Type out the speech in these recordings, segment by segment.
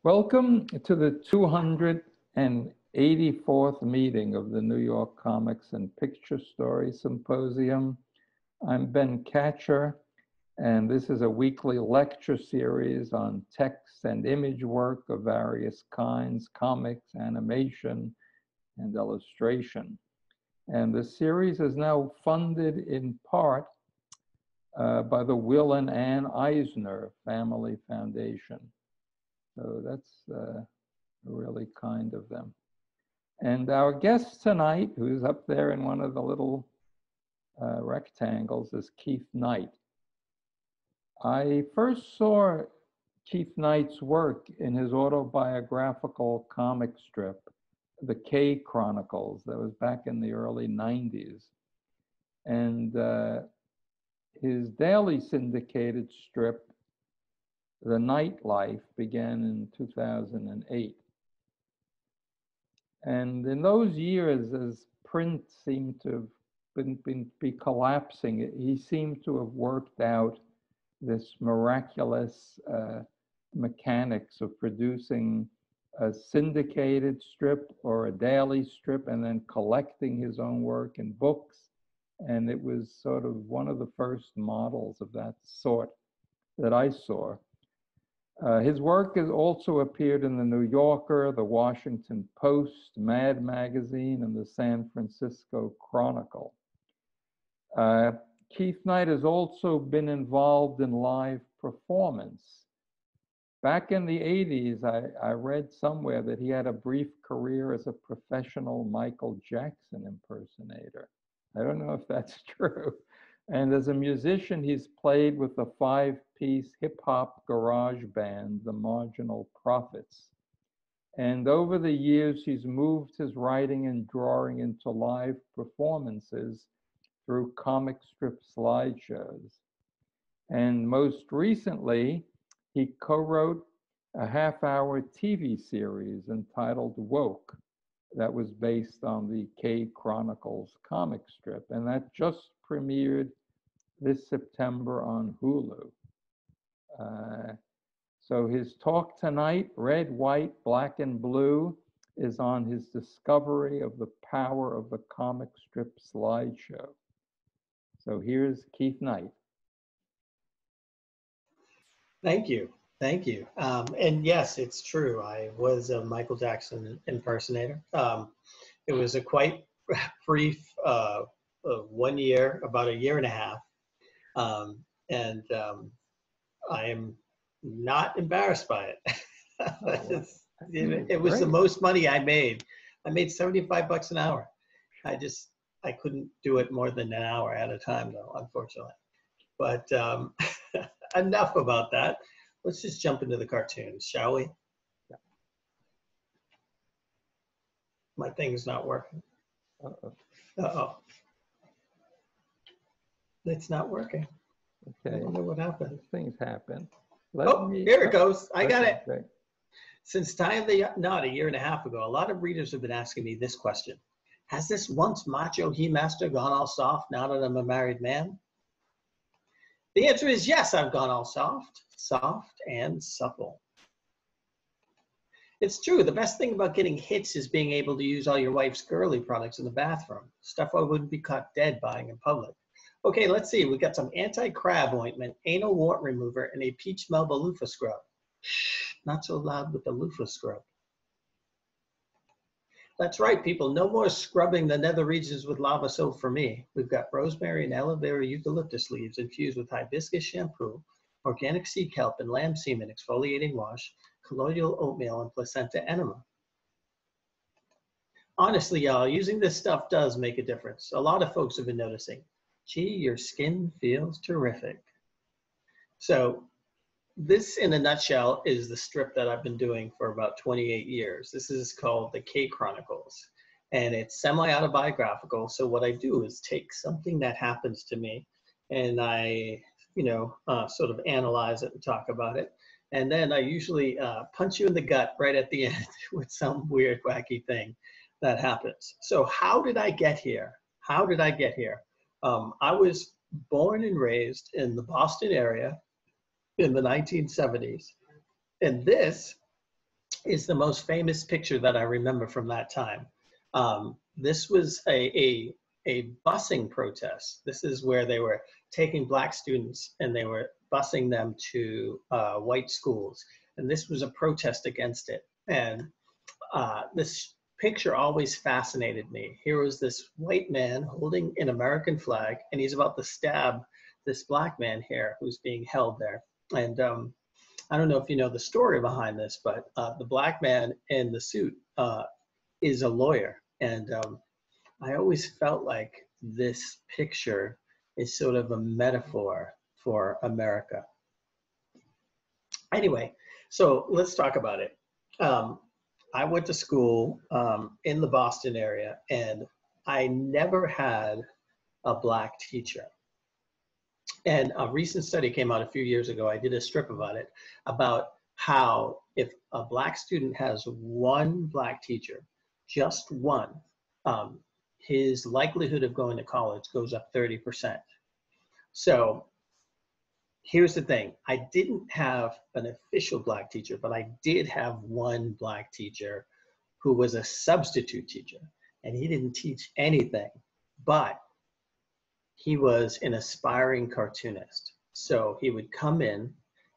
Welcome to the 284th meeting of the New York Comics and Picture Story Symposium. I'm Ben Katcher, and this is a weekly lecture series on text and image work of various kinds, comics, animation, and illustration. And the series is now funded in part by the Will and Ann Eisner Family Foundation. So that's really kind of them. And our guest tonight, who's up there in one of the little rectangles, is Keith Knight. I first saw Keith Knight's work in his autobiographical comic strip, The K Chronicles, that was back in the early 90s. And his daily syndicated strip, The Nightlife, began in 2008. And in those years, as print seemed to be collapsing, he seemed to have worked out this miraculous mechanics of producing a syndicated strip or a daily strip and then collecting his own work in books. And it was sort of one of the first models of that sort that I saw. His work has also appeared in the New Yorker, the Washington Post, Mad Magazine, and the San Francisco Chronicle. Keith Knight has also been involved in live performance. Back in the 80s, I read somewhere that he had a brief career as a professional Michael Jackson impersonator. I don't know if that's true. And as a musician, he's played with the five-piece hip-hop garage band, the Marginal Prophets. And over the years, he's moved his writing and drawing into live performances through comic strip slideshows. And most recently, he co-wrote a half-hour TV series entitled Woke that was based on the K Chronicles comic strip, and that just premiered this September on HULU. So his talk tonight, Red, White, Black, and Blue, is on his discovery of the power of the comic strip slideshow. So here's Keith Knight. Thank you. Thank you. And yes, it's true. I was a Michael Jackson impersonator. It was a quite brief 1 year, about a year and a half. I am not embarrassed by it. It was the most money I made. I made 75 bucks an hour. I couldn't do it more than an hour at a time though, unfortunately. But enough about that. Let's just jump into the cartoons, shall we? Yeah. My thing's not working. Uh-oh. It's not working. Okay. I wonder what happened. Things happen. Here it goes. I got it. Okay. Since Time the Knot a year and a half ago, a lot of readers have been asking me this question. Has this once macho he-master gone all soft now that I'm a married man? The answer is yes, I've gone all soft and supple. It's true, the best thing about getting hits is being able to use all your wife's girly products in the bathroom. Stuff I wouldn't be caught dead buying in public. Okay, let's see, we got some anti-crab ointment, anal wart remover, and a peach melba loofah scrub. Shh, not so loud with the loofah scrub. That's right, people, no more scrubbing the nether regions with lava soap for me. We've got rosemary and aloe vera eucalyptus leaves infused with hibiscus shampoo, organic sea kelp and lamb semen exfoliating wash, colloidal oatmeal, and placenta enema. Honestly, y'all, using this stuff does make a difference. A lot of folks have been noticing. Gee, your skin feels terrific. So this, in a nutshell, is the strip that I've been doing for about 28 years. This is called the K Chronicles, and it's semi-autobiographical. So what I do is take something that happens to me, and I, sort of analyze it and talk about it. And then I usually punch you in the gut right at the end with some weird, wacky thing that happens. So how did I get here? How did I get here? I was born and raised in the Boston area in the 1970s. And this is the most famous picture that I remember from that time. This was a busing protest. This is where they were taking black students and they were busing them to white schools. And this was a protest against it. And this picture always fascinated me. Here was this white man holding an American flag, and he's about to stab this black man here who's being held there. And I don't know if you know the story behind this, but the black man in the suit is a lawyer. And I always felt like this picture is sort of a metaphor for America. Anyway, so let's talk about it. I went to school in the Boston area, and I never had a black teacher. And a recent study came out a few years ago. I did a strip about it, about how if a black student has one black teacher, just one, his likelihood of going to college goes up 30%. So here's the thing. I didn't have an official black teacher, but I did have one black teacher who was a substitute teacher, and he didn't teach anything, but he was an aspiring cartoonist. So he would come in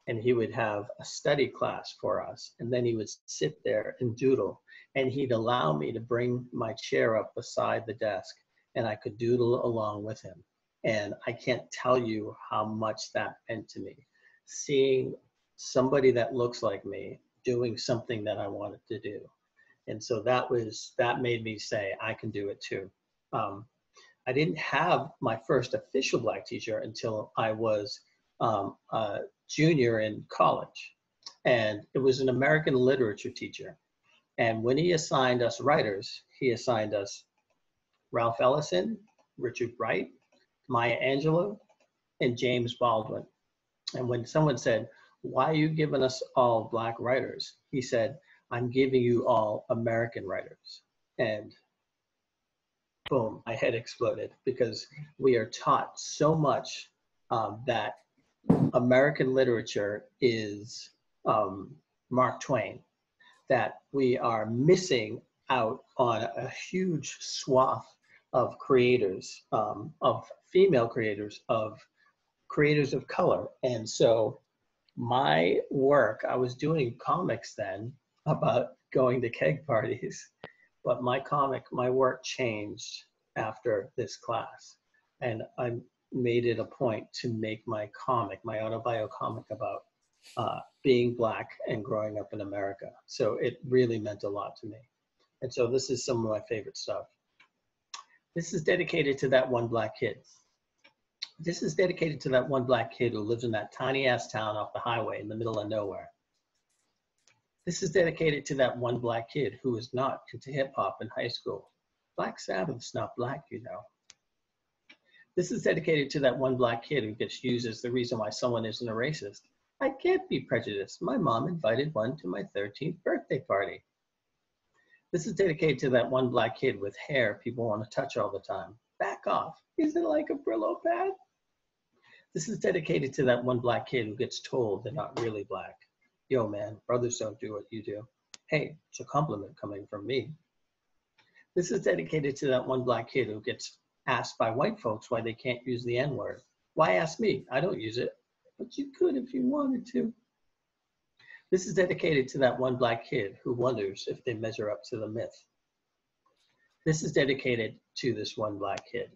and he would have a study class for us, and then he would sit there and doodle, and he'd allow me to bring my chair up beside the desk, and I could doodle along with him. And I can't tell you how much that meant to me, seeing somebody that looks like me doing something that I wanted to do. And so that made me say, I can do it too. I didn't have my first official black teacher until I was a junior in college. And it was an American literature teacher. And when he assigned us writers, he assigned us Ralph Ellison, Richard Wright, Maya Angelou, and James Baldwin. And when someone said, why are you giving us all black writers? He said, I'm giving you all American writers. And boom, my head exploded, because we are taught so much that American literature is Mark Twain, that we are missing out on a huge swath of creators, of female creators, of creators of color. And so my work, I was doing comics then about going to keg parties, but my work changed after this class. And I made it a point to make my comic, my autobio comic, about being black and growing up in America. So it really meant a lot to me. And so this is some of my favorite stuff. This is dedicated to that one black kid. This is dedicated to that one black kid who lives in that tiny ass town off the highway in the middle of nowhere. This is dedicated to that one black kid who was not into hip hop in high school. Black Sabbath's not black, you know. This is dedicated to that one black kid who gets used as the reason why someone isn't a racist. I can't be prejudiced. My mom invited one to my 13th birthday party. This is dedicated to that one black kid with hair people want to touch all the time. Back off. Is it like a Brillo pad? This is dedicated to that one black kid who gets told they're not really black. Yo, man, brothers don't do what you do. Hey, it's a compliment coming from me. This is dedicated to that one black kid who gets asked by white folks why they can't use the N-word. Why ask me? I don't use it, but you could if you wanted to. This is dedicated to that one black kid who wonders if they measure up to the myth. This is dedicated to this one black kid.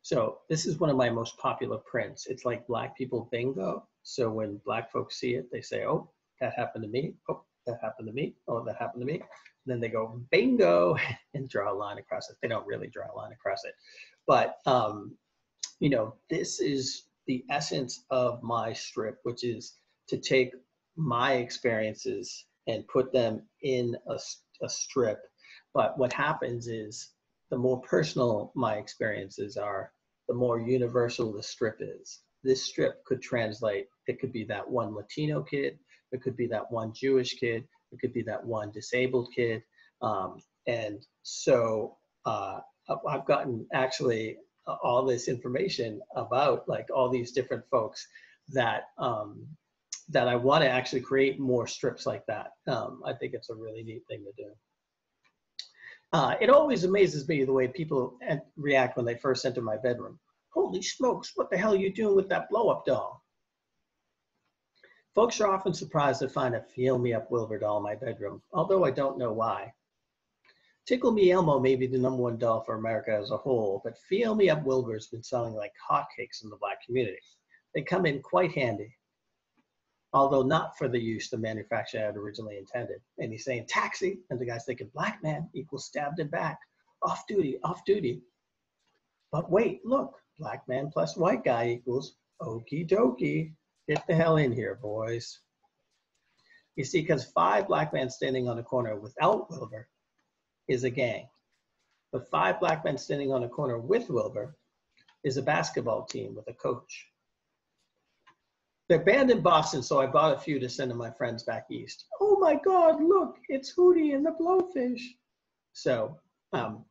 So this is one of my most popular prints. It's like Black People Bingo. So when black folks see it, they say, oh, that happened to me. Oh, that happened to me. Oh, that happened to me. And then they go, bingo, and draw a line across it. They don't really draw a line across it. But, you know, this is the essence of my strip, which is to take my experiences and put them in a strip. But what happens is the more personal my experiences are, the more universal the strip is. This strip could translate, it could be that one Latino kid, it could be that one Jewish kid, it could be that one disabled kid. And so I've gotten actually all this information about like all these different folks that that I want to actually create more strips like that. I think it's a really neat thing to do. It always amazes me the way people react when they first enter my bedroom. Holy smokes, what the hell are you doing with that blow-up doll? Folks are often surprised to find a Feel Me Up Wilbur doll in my bedroom, although I don't know why. Tickle Me Elmo may be the #1 doll for America as a whole, but Feel Me Up Wilbur has been selling like hotcakes in the Black community. They come in quite handy, although not for the use the manufacturer had originally intended. And he's saying taxi, and the guy's thinking black man equals stabbed in back, off duty, off duty. But wait, look, black man plus white guy equals okie dokie. Get the hell in here, boys. You see, because 5 black men standing on a corner without Wilbur is a gang. But 5 black men standing on a corner with Wilbur is a basketball team with a coach. They're banned in Boston, so I bought a few to send to my friends back east. Oh my God, look, it's Hootie and the Blowfish. So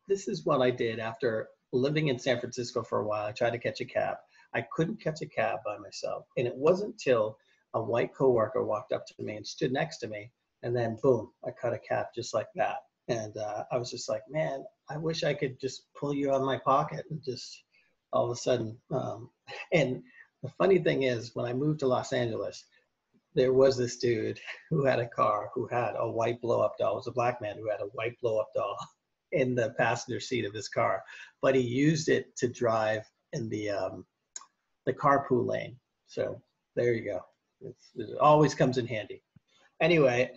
this is what I did after living in San Francisco for a while. I tried to catch a cab. I couldn't catch a cab by myself. And it wasn't till a white coworker walked up to me and stood next to me. And then boom, I caught a cab just like that. And I was just like, man, I wish I could just pull you out of my pocket and just all of a sudden. And the funny thing is, when I moved to Los Angeles, there was this dude who had a car who had a white blow-up doll. It was a black man who had a white blow-up doll in the passenger seat of his car, but he used it to drive in the carpool lane. So there you go. It always comes in handy. Anyway,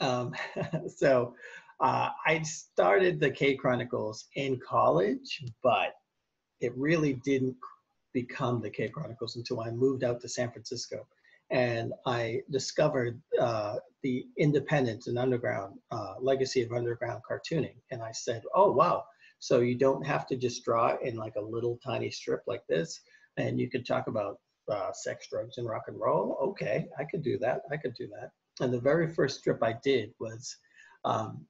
so I started the K Chronicles in college, but it really didn't become the K Chronicles until I moved out to San Francisco. And I discovered the independent and underground legacy of underground cartooning. And I said, oh, wow. So you don't have to just draw in like a little tiny strip like this. And you could talk about sex, drugs, and rock and roll. Okay, I could do that. I could do that. And the very first strip I did was,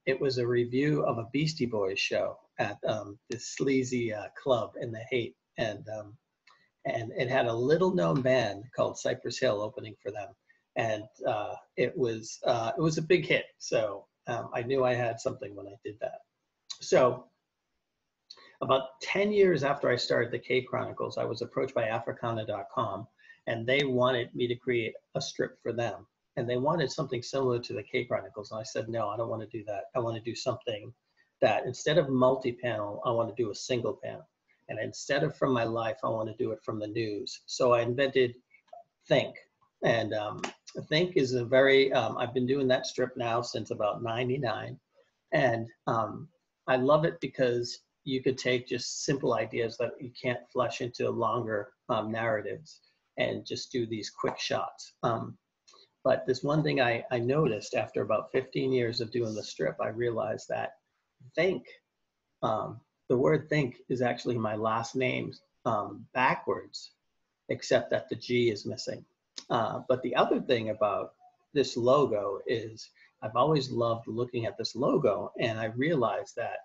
it was a review of a Beastie Boys show at this sleazy club in the Haight. And it had a little known band called Cypress Hill opening for them. And it was a big hit. So I knew I had something when I did that. So about 10 years after I started the K Chronicles, I was approached by Africana.com, and they wanted me to create a strip for them. And they wanted something similar to the K Chronicles. And I said, no, I don't want to do that. I want to do something that instead of multi-panel, I want to do a single panel. And instead of from my life, I want to do it from the news. So I invented Think. And Think is a very, I've been doing that strip now since about '99. And I love it because you could take just simple ideas that you can't flesh into longer narratives and just do these quick shots. But this one thing I noticed after about 15 years of doing the strip, I realized that Think, the word think is actually my last name backwards, except that the G is missing. But the other thing about this logo is I've always loved looking at this logo, and I realized that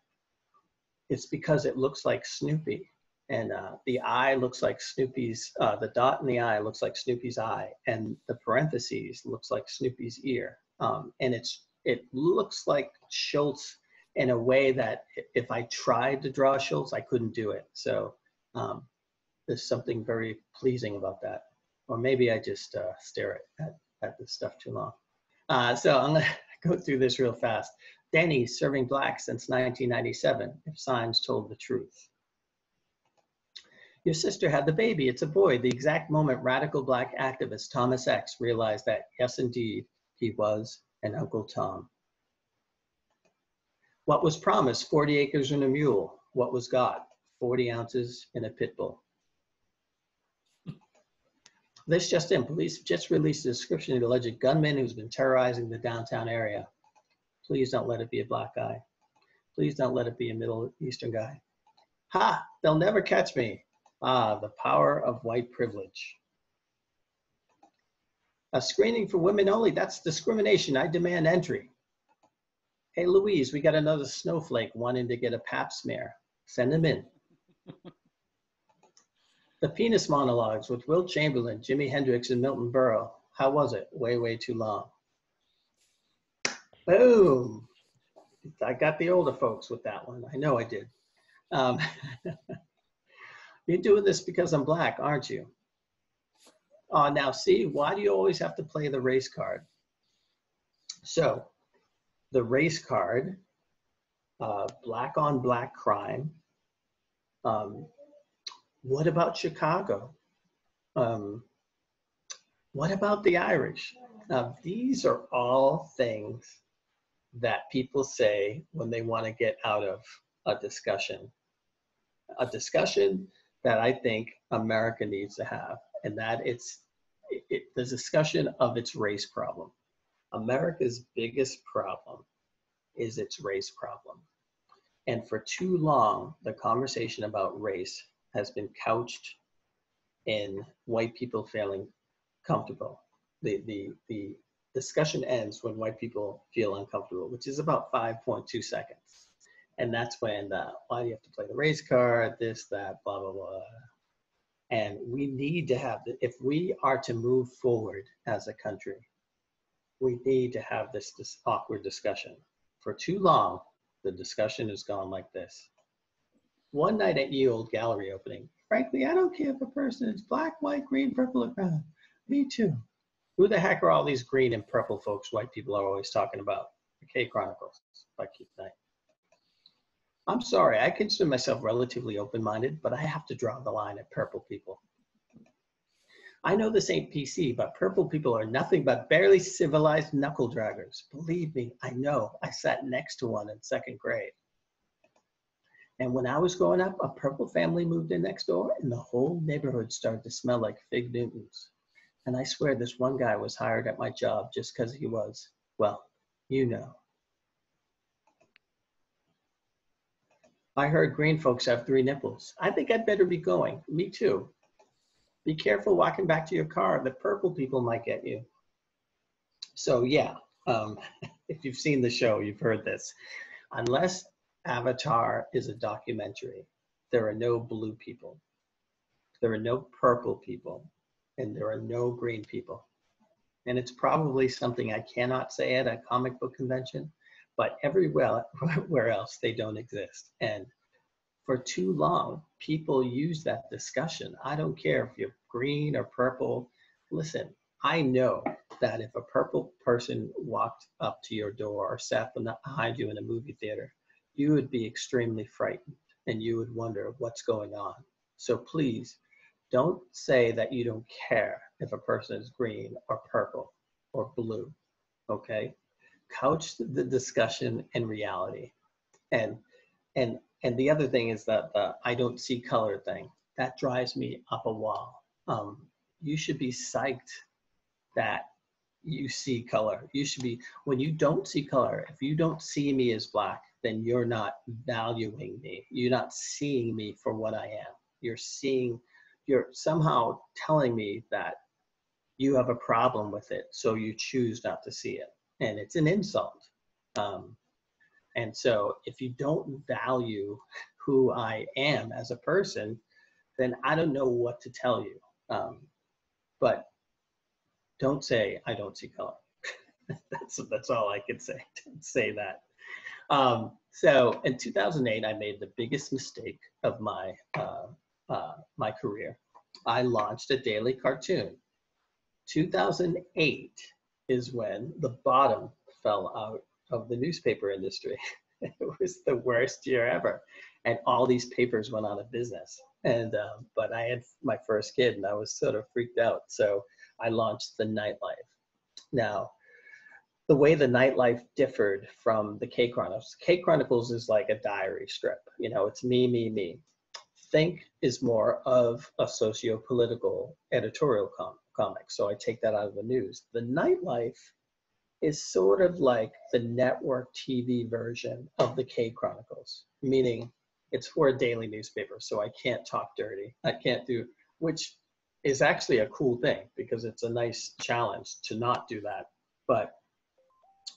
it's because it looks like Snoopy. And the eye looks like Snoopy's, the dot in the eye looks like Snoopy's eye, and the parentheses looks like Snoopy's ear. And it looks like Schultz in a way that if I tried to draw Schultz, I couldn't do it. So there's something very pleasing about that. Or maybe I just stare at this stuff too long. So I'm gonna go through this real fast. Denny's serving black since 1997, if signs told the truth. Your sister had the baby, it's a boy. The exact moment radical black activist Thomas X realized that, yes, indeed, he was an Uncle Tom. What was promised, 40 acres and a mule. What was got, 40 ounces in a pit bull. This just in, police just released a description of the alleged gunman who's been terrorizing the downtown area. Please don't let it be a black guy. Please don't let it be a Middle Eastern guy. Ha, they'll never catch me. Ah, the power of white privilege. A screening for women only, that's discrimination. I demand entry. Hey, Louise, we got another snowflake wanting to get a pap smear. Send him in. The penis monologues with Wilt Chamberlain, Jimi Hendrix, and Milton Berle. How was it? Way, way too long. Boom. I got the older folks with that one. I know I did. You're doing this because I'm black, aren't you? Now see, why do you always have to play the race card? So the race card, black on black crime. What about Chicago? What about the Irish? Now, these are all things that people say when they want to get out of a discussion that I think America needs to have, and that it's the discussion of its race problem. America's biggest problem is its race problem. And for too long, the conversation about race has been couched in white people feeling comfortable. The discussion ends when white people feel uncomfortable, which is about 5.2 seconds. And that's when, why do you have to play the race card, this, that, blah, blah, blah. And we need to have, if we are to move forward as a country, we need to have this awkward discussion. For too long, the discussion has gone like this. One night at Ye Olde Gallery opening, frankly, I don't care if a person is black, white, green, purple, or brown. Me too. Who the heck are all these green and purple folks white people are always talking about? The K Chronicles by Keith Knight. I'm sorry, I consider myself relatively open-minded, but I have to draw the line at purple people. I know this ain't PC, but purple people are nothing but barely civilized knuckle draggers. Believe me, I know. I sat next to one in 2nd grade. And when I was growing up, a purple family moved in next door, and the whole neighborhood started to smell like Fig Newtons. And I swear this one guy was hired at my job just because he was, well, you know. I heard green folks have 3 nipples. I think I'd better be going. Me too. Be careful walking back to your car. The purple people might get you. So yeah, if you've seen the show, you've heard this. Unless Avatar is a documentary, there are no blue people. There are no purple people. And there are no green people. And it's probably something I cannot say at a comic book convention, but everywhere else they don't exist. And for too long, people use that discussion. I don't care if you're green or purple. Listen, I know that if a purple person walked up to your door or sat behind you in a movie theater, you would be extremely frightened and you would wonder what's going on. So please, don't say that you don't care if a person is green or purple or blue, okay? Couch the discussion in reality. And the other thing is that the I don't see color thing, that drives me up a wall. You should be psyched that you see color. You should be, when you don't see color, if you don't see me as black, then you're not valuing me. You're not seeing me for what I am. You're somehow telling me that you have a problem with it, so you choose not to see it. And it's an insult. And so if you don't value who I am as a person, then I don't know what to tell you. But don't say, I don't see color. That's all I could say. Don't say that. So in 2008, I made the biggest mistake of my my career. I launched a daily cartoon. 2008 is when the bottom fell out of the newspaper industry. It was the worst year ever. And all these papers went out of business. And but I had my first kid and I was sort of freaked out. So I launched the Nightlife. Now, the way the Nightlife differed from the K Chronicles. K Chronicles is like a diary strip. You know, it's me, me, me. Think is more of a socio-political editorial comic. So I take that out of the news. The Nightlife is sort of like the network TV version of the K Chronicles, meaning it's for a daily newspaper. So I can't talk dirty. I can't do, which is actually a cool thing because it's a nice challenge to not do that. But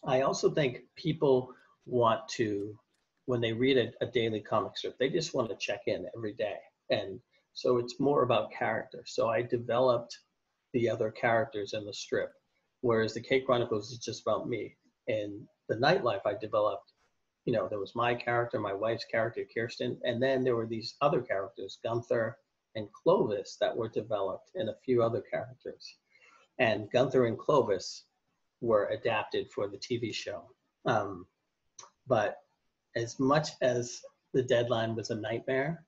I also think people want to, when they read a daily comic strip, they just want to check in every day. And so it's more about character. So I developed the other characters in the strip, whereas the K Chronicles is just about me. And the nightlife I developed, you know, there was my character, my wife's character, Kirsten, and then there were these other characters, Gunther and Clovis, that were developed, and a few other characters. And Gunther and Clovis were adapted for the TV show. But as much as the deadline was a nightmare,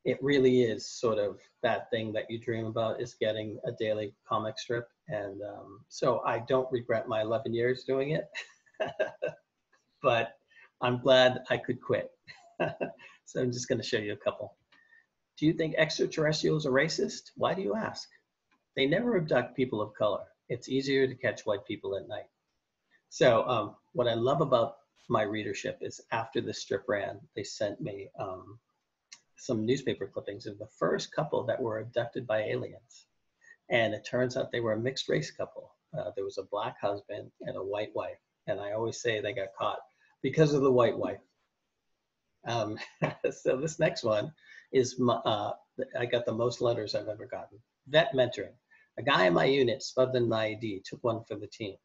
it really is sort of that thing that you dream about, is getting a daily comic strip. And so I don't regret my 11 years doing it, but I'm glad I could quit. So I'm just going to show you a couple. Do you think extraterrestrials are racist? Why do you ask? They never abduct people of color. It's easier to catch white people at night. So what I love about my readership is after the strip ran, they sent me some newspaper clippings of the first couple that were abducted by aliens. And it turns out they were a mixed race couple. There was a black husband and a white wife. And I always say they got caught because of the white wife. So this next one is, I got the most letters I've ever gotten. Vet mentoring. A guy in my unit spubbed in my ID, took one for the team.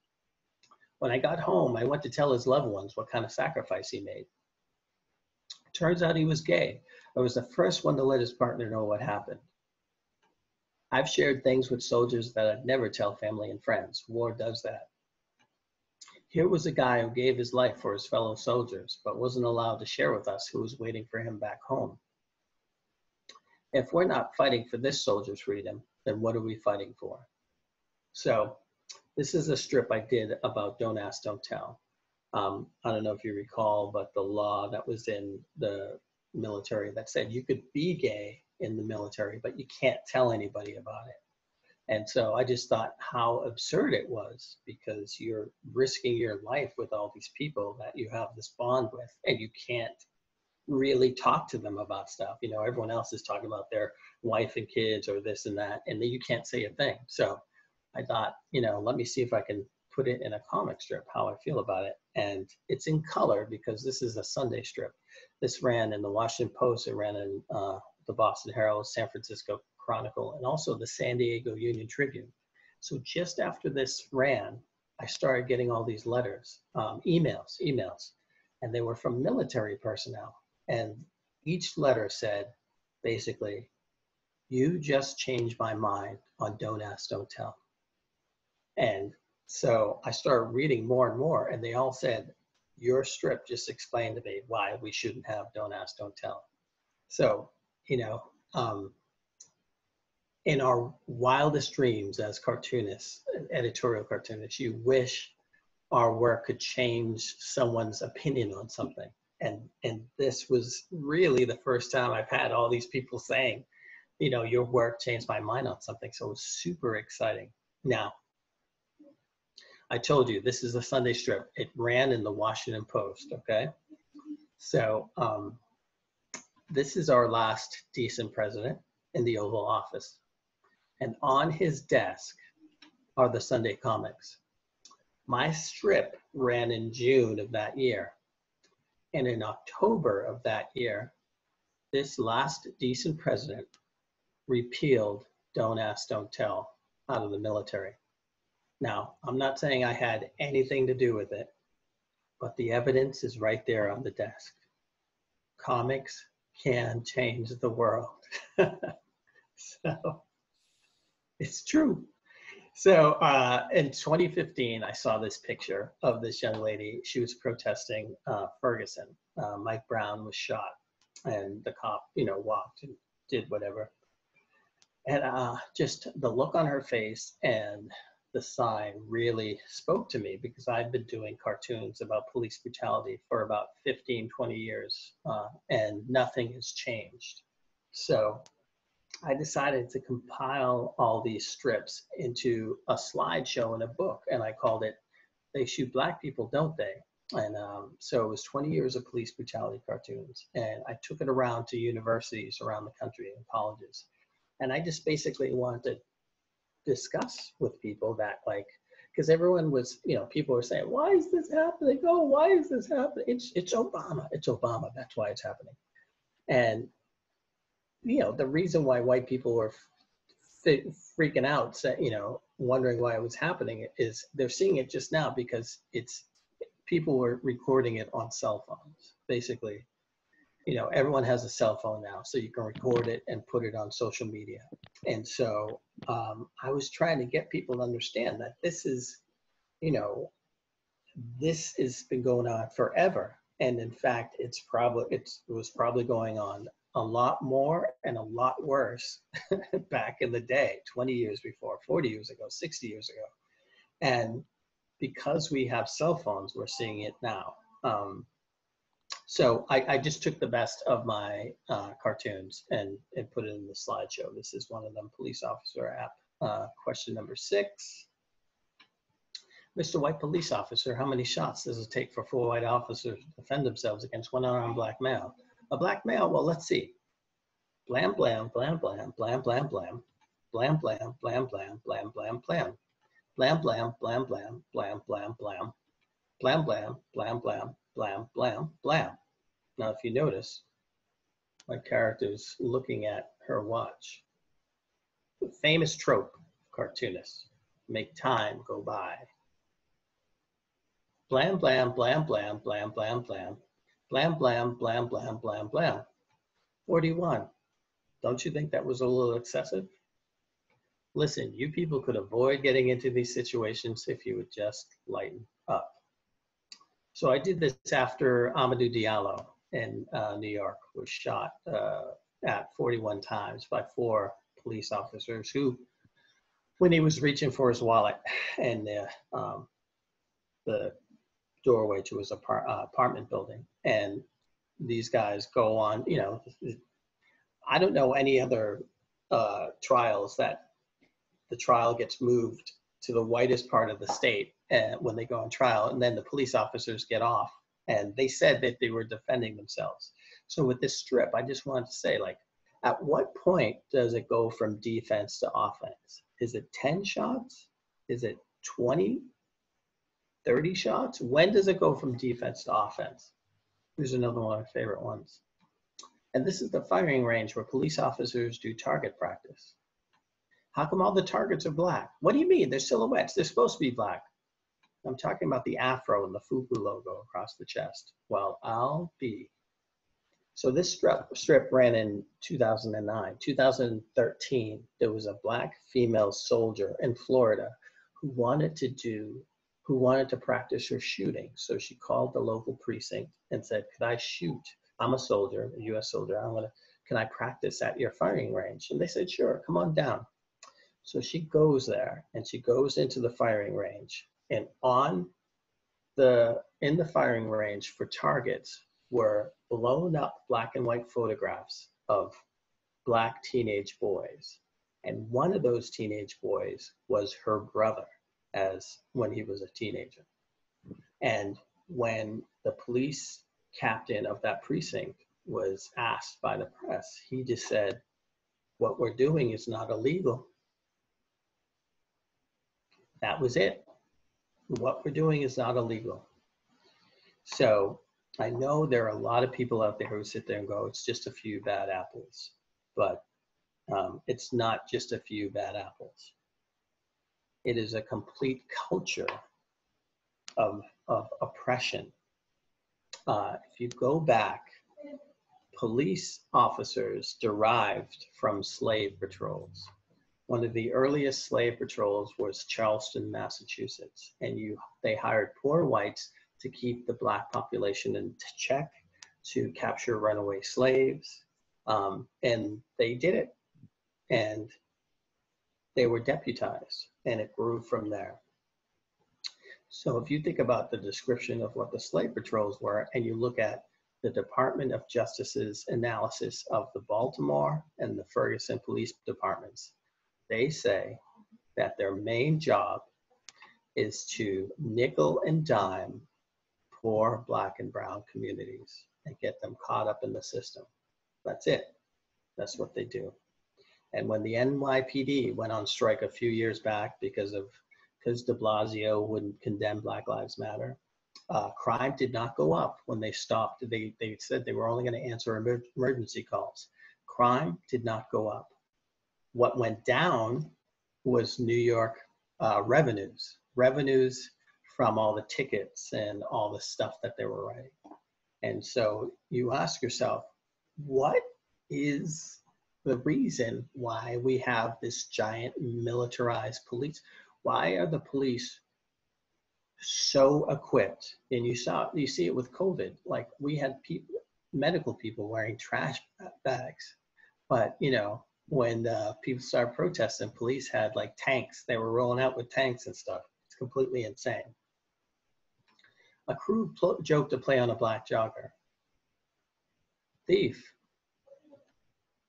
When I got home, I went to tell his loved ones what kind of sacrifice he made. Turns out he was gay. I was the first one to let his partner know what happened. I've shared things with soldiers that I'd never tell family and friends. War does that. Here was a guy who gave his life for his fellow soldiers, but wasn't allowed to share with us who was waiting for him back home. If we're not fighting for this soldier's freedom, then what are we fighting for? So this is a strip I did about Don't Ask, Don't Tell. I don't know if you recall, but the law that was in the military that said you could be gay in the military, but you can't tell anybody about it. And so I just thought how absurd it was, because you're risking your life with all these people that you have this bond with, and you can't really talk to them about stuff. You know, everyone else is talking about their wife and kids or this and that, and then you can't say a thing. So I thought, you know, let me see if I can put it in a comic strip, how I feel about it. And it's in color because this is a Sunday strip. This ran in the Washington Post, it ran in the Boston Herald, San Francisco Chronicle, and also the San Diego Union Tribune. So just after this ran, I started getting all these letters, emails, and they were from military personnel. And each letter said, basically, you just changed my mind on Don't Ask, Don't Tell. And so I started reading more and more, and they all said, your strip just explained to me why we shouldn't have Don't Ask, Don't Tell. So, you know, in our wildest dreams as cartoonists, editorial cartoonists, you wish our work could change someone's opinion on something. And this was really the first time I've had all these people saying, you know, your work changed my mind on something. So it was super exciting. Now, I told you, this is a Sunday strip. It ran in the Washington Post, okay? So this is our last decent president in the Oval Office. And on his desk are the Sunday comics. My strip ran in June of that year. And in October of that year, this last decent president repealed Don't Ask, Don't Tell out of the military. Now, I'm not saying I had anything to do with it, but the evidence is right there on the desk. Comics can change the world. So it's true. So in 2015, I saw this picture of this young lady. She was protesting Ferguson. Mike Brown was shot, and the cop, you know, walked and did whatever. And just the look on her face and the sign really spoke to me, because I've been doing cartoons about police brutality for about 15, 20 years, and nothing has changed. So I decided to compile all these strips into a slideshow in a book, and I called it They Shoot Black People, Don't They? And so it was 20 years of police brutality cartoons, and I took it around to universities around the country and colleges. And I just basically wanted to discuss with people that, like, because everyone was, you know, people were saying, why is this happening? Oh, why is this happening? It's Obama. It's Obama. That's why it's happening. And, you know, the reason why white people were freaking out, wondering why it was happening, is they're seeing it just now because people were recording it on cell phones. Basically, everyone has a cell phone now, so you can record it and put it on social media. And so I was trying to get people to understand that this has been going on forever. And in fact, it was probably going on a lot more and a lot worse back in the day, 20 years before, 40 years ago, 60 years ago. And because we have cell phones, we're seeing it now. So I just took the best of my cartoons and put it in the slideshow. This is one of them, police officer app. Question number 6. Mr. White Police Officer, how many shots does it take for 4 white officers to defend themselves against one unarmed black male? A black male, well, let's see. Blam, blam, blam, blam, blam, blam, blam. Blam, blam, blam, blam, blam, blam, blam. Blam, blam, blam, blam, blam, blam, blam. Blam, blam, blam, blam, blam, blam, blam. Now, if you notice, my character's looking at her watch. The famous trope of cartoonists, make time go by. Blam, blam, blam, blam, blam, blam, blam. Blam, blam, blam, blam, blam, blam. 41. Don't you think that was a little excessive? Listen, you people could avoid getting into these situations if you would just lighten up. So I did this after Amadou Diallo in New York was shot at 41 times by 4 police officers who, when he was reaching for his wallet and the doorway to his apartment building, and these guys go on, I don't know any other trials that the trial gets moved to the whitest part of the state when they go on trial, and then the police officers get off, and they said that they were defending themselves. So with this strip, I just wanted to say, at what point does it go from defense to offense? Is it 10 shots? Is it 20? 30 shots? When does it go from defense to offense? Here's another one of my favorite ones. And this is the firing range where police officers do target practice. How come all the targets are black? What do you mean? They're silhouettes. They're supposed to be black. I'm talking about the afro and the FUBU logo across the chest. Well, I'll be. So this strip ran in 2009. 2013, there was a black female soldier in Florida who wanted to practice her shooting. So she called the local precinct and said, could I shoot? I'm a soldier, a US soldier. Can I practice at your firing range? And they said, sure, come on down. So she goes there and she goes into the firing range, and in the firing range for targets were blown up black and white photographs of black teenage boys. And one of those teenage boys was her brother when he was a teenager. And when the police captain of that precinct was asked by the press, he just said, what we're doing is not illegal. That was it. What we're doing is not illegal. So I know there are a lot of people out there who sit there and go, it's just a few bad apples. But it's not just a few bad apples. It is a complete culture of oppression. If you go back, police officers derived from slave patrols. One of the earliest slave patrols was Charleston, Massachusetts, and they hired poor whites to keep the black population in check, to capture runaway slaves, and they did it, and they were deputized, and it grew from there. So if you think about the description of what the slave patrols were, and you look at the Department of Justice's analysis of the Baltimore and the Ferguson police departments, they say that their main job is to nickel and dime poor black and brown communities and get them caught up in the system. That's it. That's what they do. And when the NYPD went on strike a few years back because de Blasio wouldn't condemn Black Lives Matter, crime did not go up when they stopped. They said they were only going to answer emergency calls. Crime did not go up. what went down was New York revenues from all the tickets and all the stuff that they were writing. And so you ask yourself, what is the reason why we have this giant militarized police? Why are the police so equipped? And you see it with COVID. Like, we had medical people wearing trash bags, but you know, when people started protesting, police had like tanks. They were rolling out with tanks and stuff. It's completely insane. A crude joke to play on a black jogger. Thief.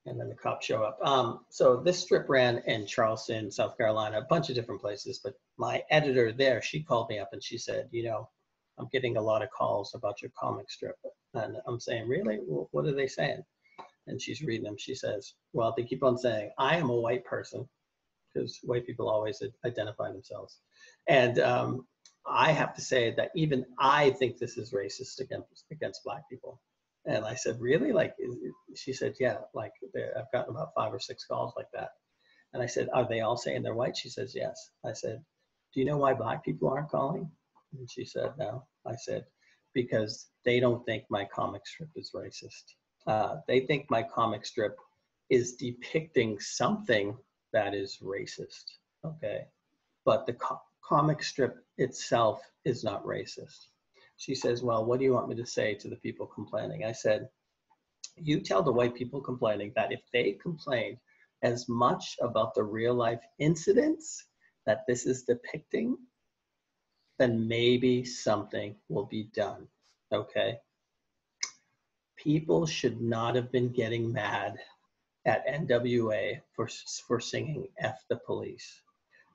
And then the cops show up. So this strip ran in Charleston, South Carolina, a bunch of different places. But my editor there, she called me up and she said, you know, I'm getting a lot of calls about your comic strip. And I'm saying, really? Well, what are they saying? And she's reading them. She says, well, they keep on saying, I am a white person, because white people always identify themselves. And I have to say that even I think this is racist against black people. And I said, really? Like, she said, yeah, like I've gotten about 5 or 6 calls like that. And I said, are they all saying they're white? She says, yes. I said, do you know why black people aren't calling? And she said, no. I said, because they don't think my comic strip is racist. They think my comic strip is depicting something that is racist, okay? But the comic strip itself is not racist. She says, well, what do you want me to say to the people complaining? I said, you tell the white people complaining that if they complained as much about the real life incidents that this is depicting, then maybe something will be done, okay? People should not have been getting mad at NWA for singing F the police.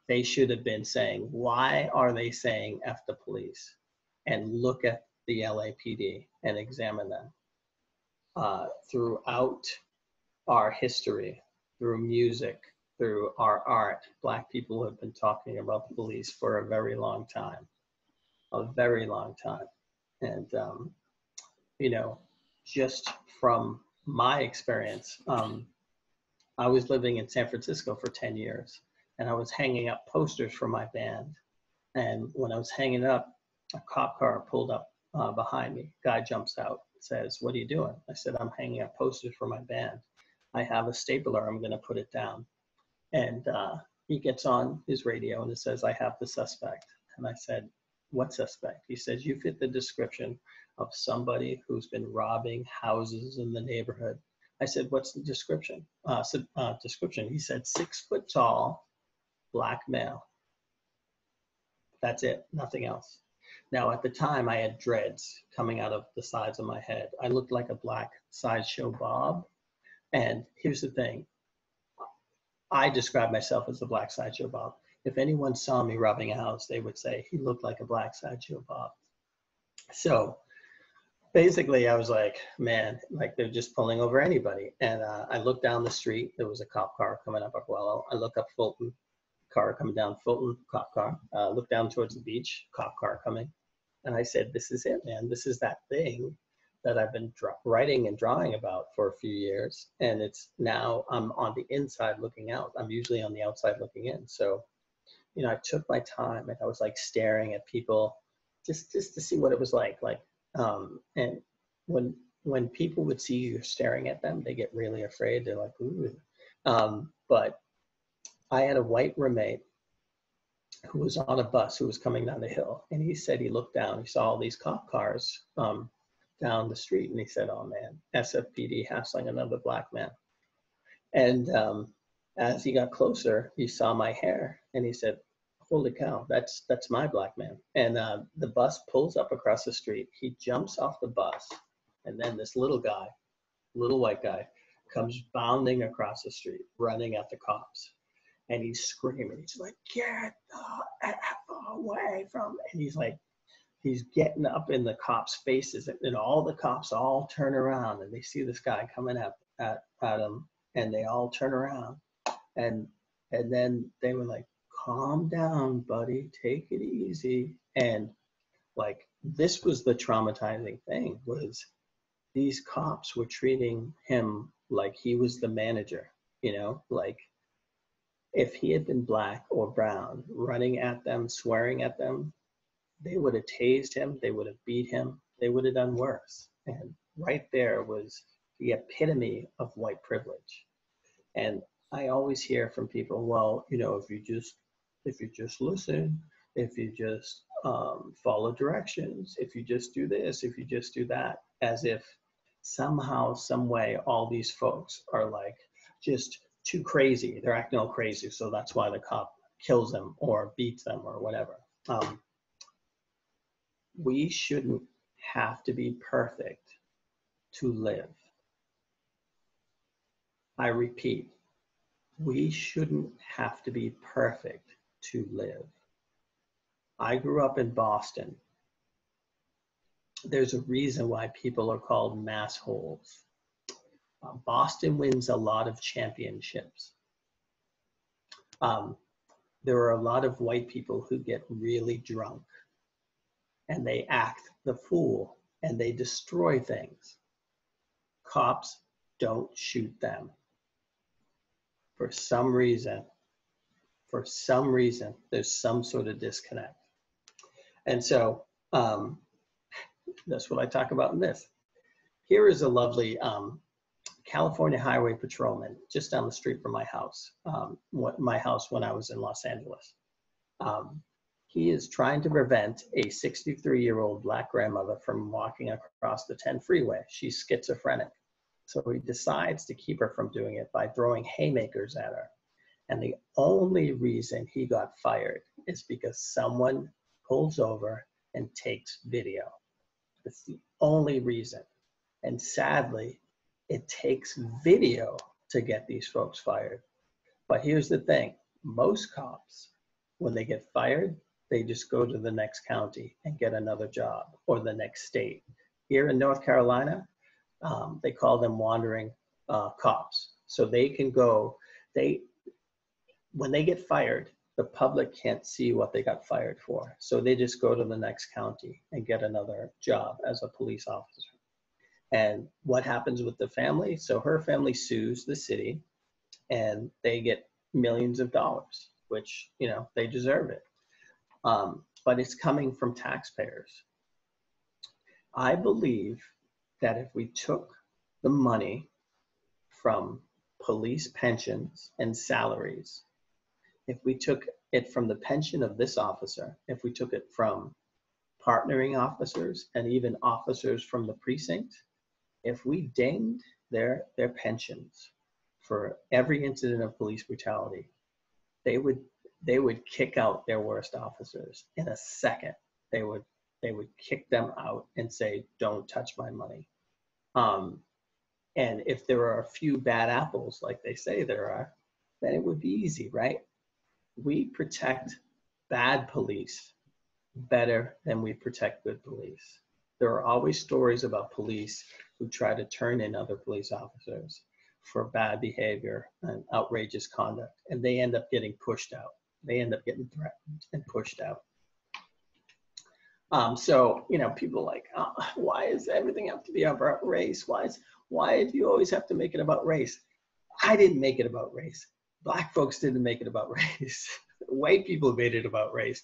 They should have been saying, why are they saying F the police? And look at the LAPD and examine them. Throughout our history, through music, through our art, black people have been talking about the police for a very long time, And, you know, just from my experience, I was living in San Francisco for 10 years, and I was hanging up posters for my band. And when I was hanging up, a cop car pulled up behind me. Guy jumps out, says, what are you doing? I said, I'm hanging up posters for my band. I have a stapler, I'm gonna put it down. And he gets on his radio and it says, I have the suspect. And I said, what suspect? He says, you fit the description of somebody who's been robbing houses in the neighborhood. I said, what's the description? Description. He said, 6 foot tall, black male. That's it, nothing else. Now, at the time, I had dreads coming out of the sides of my head. I looked like a black sideshow Bob. And here's the thing. I describe myself as the black sideshow Bob. If anyone saw me robbing a house, they would say he looked like a black sideshow Bob. So basically, I was like, man, like they're just pulling over anybody. And I looked down the street. There was a cop car coming up Arguello. I look up Fulton, car coming down Fulton, cop car. Look down towards the beach, cop car coming. And I said, this is it, man. This is that thing that I've been writing and drawing about for a few years. And it's now I'm on the inside looking out. I'm usually on the outside looking in. So, you know, I took my time and I was like staring at people just to see what it was like. And when people would see you staring at them, they get really afraid. They're like, ooh. But I had a white roommate who was on a bus who was coming down the hill. And he said he looked down, he saw all these cop cars down the street. And he said, oh man, SFPD hassling another black man. And as he got closer, he saw my hair and he said, holy cow, that's my black man. And the bus pulls up across the street. He jumps off the bus. And then this little white guy, comes bounding across the street, running at the cops. And he's screaming. He's like, get the F away from me. And he's like, he's getting up in the cops' faces. And all the cops all turn around and they see this guy coming at him. And they all turn around. And then they were like, calm down, buddy, take it easy. And like, this was the traumatizing thing, was these cops were treating him like he was the manager, you know, like If he had been black or brown, running at them, swearing at them, they would have tased him, they would have beat him, they would have done worse. And right there was the epitome of white privilege. And I always hear from people, well, you know, if you just listen, if you just follow directions, if you just do this, if you just do that, as if somehow, some way, all these folks are like just too crazy. They're acting all crazy, so that's why the cop kills them or beats them or whatever. We shouldn't have to be perfect to live. I repeat, we shouldn't have to be perfect to live. I grew up in Boston. There's a reason why people are called massholes. Boston wins a lot of championships. There are a lot of white people who get really drunk and they act the fool and they destroy things. Cops don't shoot them. For some reason, there's some sort of disconnect. And so that's what I talk about in this. Here is a lovely California highway patrolman just down the street from my house, my house when I was in Los Angeles. He is trying to prevent a 63-year-old black grandmother from walking across the 10 freeway. She's schizophrenic. So he decides to keep her from doing it by throwing haymakers at her. And the only reason he got fired is because someone pulls over and takes video. That's the only reason. And sadly, it takes video to get these folks fired. But here's the thing. Most cops, when they get fired, they just go to the next county and get another job, or the next state. Here in North Carolina, they call them wandering cops. So they can go, when they get fired, the public can't see what they got fired for. So they just go to the next county and get another job as a police officer. And what happens with the family? So her family sues the city and they get millions of dollars, which, you know, they deserve it. But it's coming from taxpayers. I believe that if we took the money from police pensions and salaries, if we took it from the pension of this officer, if we took it from partnering officers and even officers from the precinct, if we dinged their pensions for every incident of police brutality, they would kick out their worst officers in a second. They would kick them out and say, don't touch my money. And if there are a few bad apples, like they say there are, then it would be easy, right? We protect bad police better than we protect good police. There are always stories about police who try to turn in other police officers for bad behavior and outrageous conduct, and they end up getting pushed out. They end up getting threatened and pushed out. So, you know, people are like, oh, why does everything have to be about race? Why do you always have to make it about race? I didn't make it about race. Black folks didn't make it about race. White people made it about race.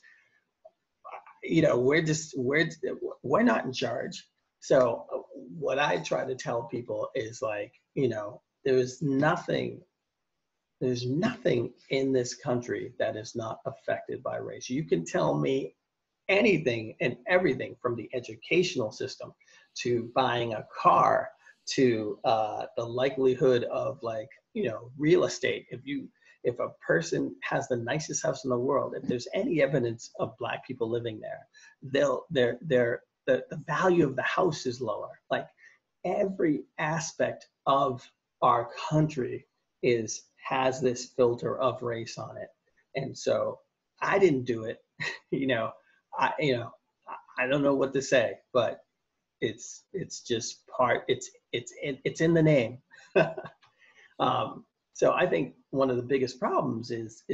You know, we're not in charge. So what I try to tell people is like, you know, there's nothing in this country that is not affected by race. You can tell me anything and everything from the educational system to buying a car to the likelihood of, like, you know, real estate. If a person has the nicest house in the world, if there's any evidence of Black people living there, the value of the house is lower. Like, every aspect of our country has this filter of race on it. And so I didn't do it. I don't know what to say, but it's just part, it's in the name. So I think one of the biggest problems is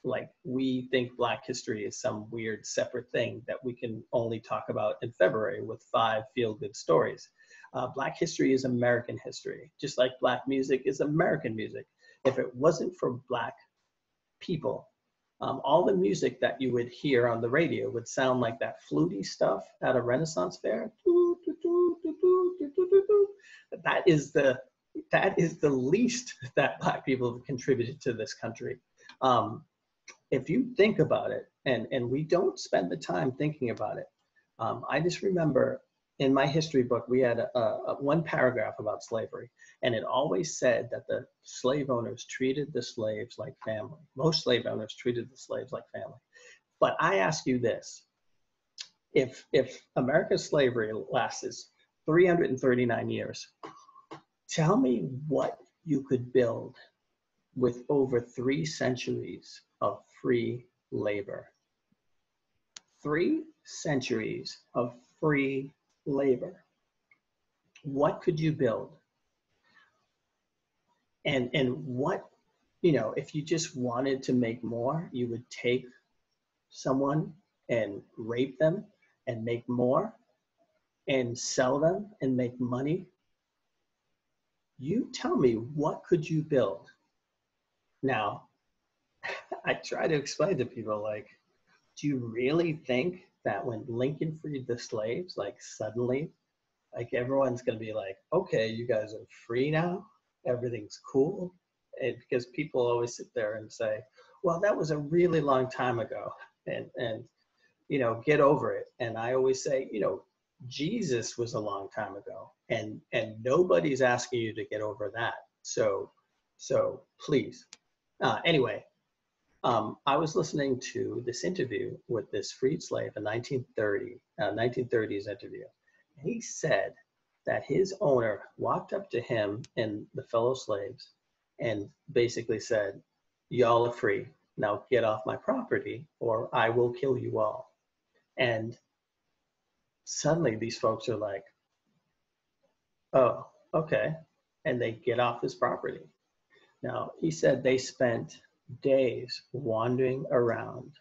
like, we think Black history is some weird separate thing that we can only talk about in February with 5 feel-good stories. Black history is American history, just like Black music is American music. If it wasn't for Black people. All the music that you would hear on the radio would sound like that fluty stuff at a Renaissance fair. That is the least that Black people have contributed to this country. If you think about it, and we don't spend the time thinking about it, I just remember in my history book, we had one paragraph about slavery, and it always said that the slave owners treated the slaves like family. Most slave owners treated the slaves like family. But I ask you this, if America's slavery lasts 339 years, tell me what you could build with over 3 centuries of free labor. 3 centuries of free labor. What could you build? And what, you know, if you just wanted to make more, you would take someone and rape them and make more and sell them and make money. You tell me, what could you build? Now, I try to explain to people, like, do you really think that when Lincoln freed the slaves, like suddenly, like everyone's gonna be like, okay, you guys are free now, everything's cool? And because people always sit there and say, well, that was a really long time ago, and you know, get over it. And I always say, you know, Jesus was a long time ago, and nobody's asking you to get over that. So please. Anyway, I was listening to this interview with this freed slave, a 1930s interview. And he said that his owner walked up to him and the fellow slaves and basically said, y'all are free. Now get off my property or I will kill you all. And suddenly these folks are like, oh, okay. And they get off his property. Now, he said they spent days wandering around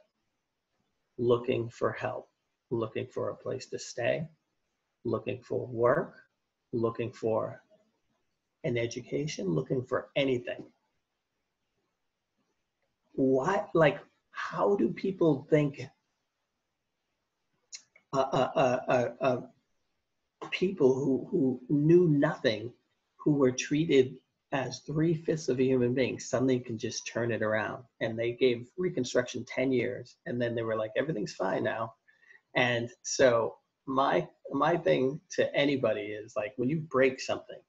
looking for help, looking for a place to stay, looking for work, looking for an education, looking for anything. What, like, how do people think people who knew nothing, who were treated as 3/5 of a human being, suddenly can just turn it around? And they gave Reconstruction 10 years, and then they were like, everything's fine now. And so my thing to anybody is, like, when you break something,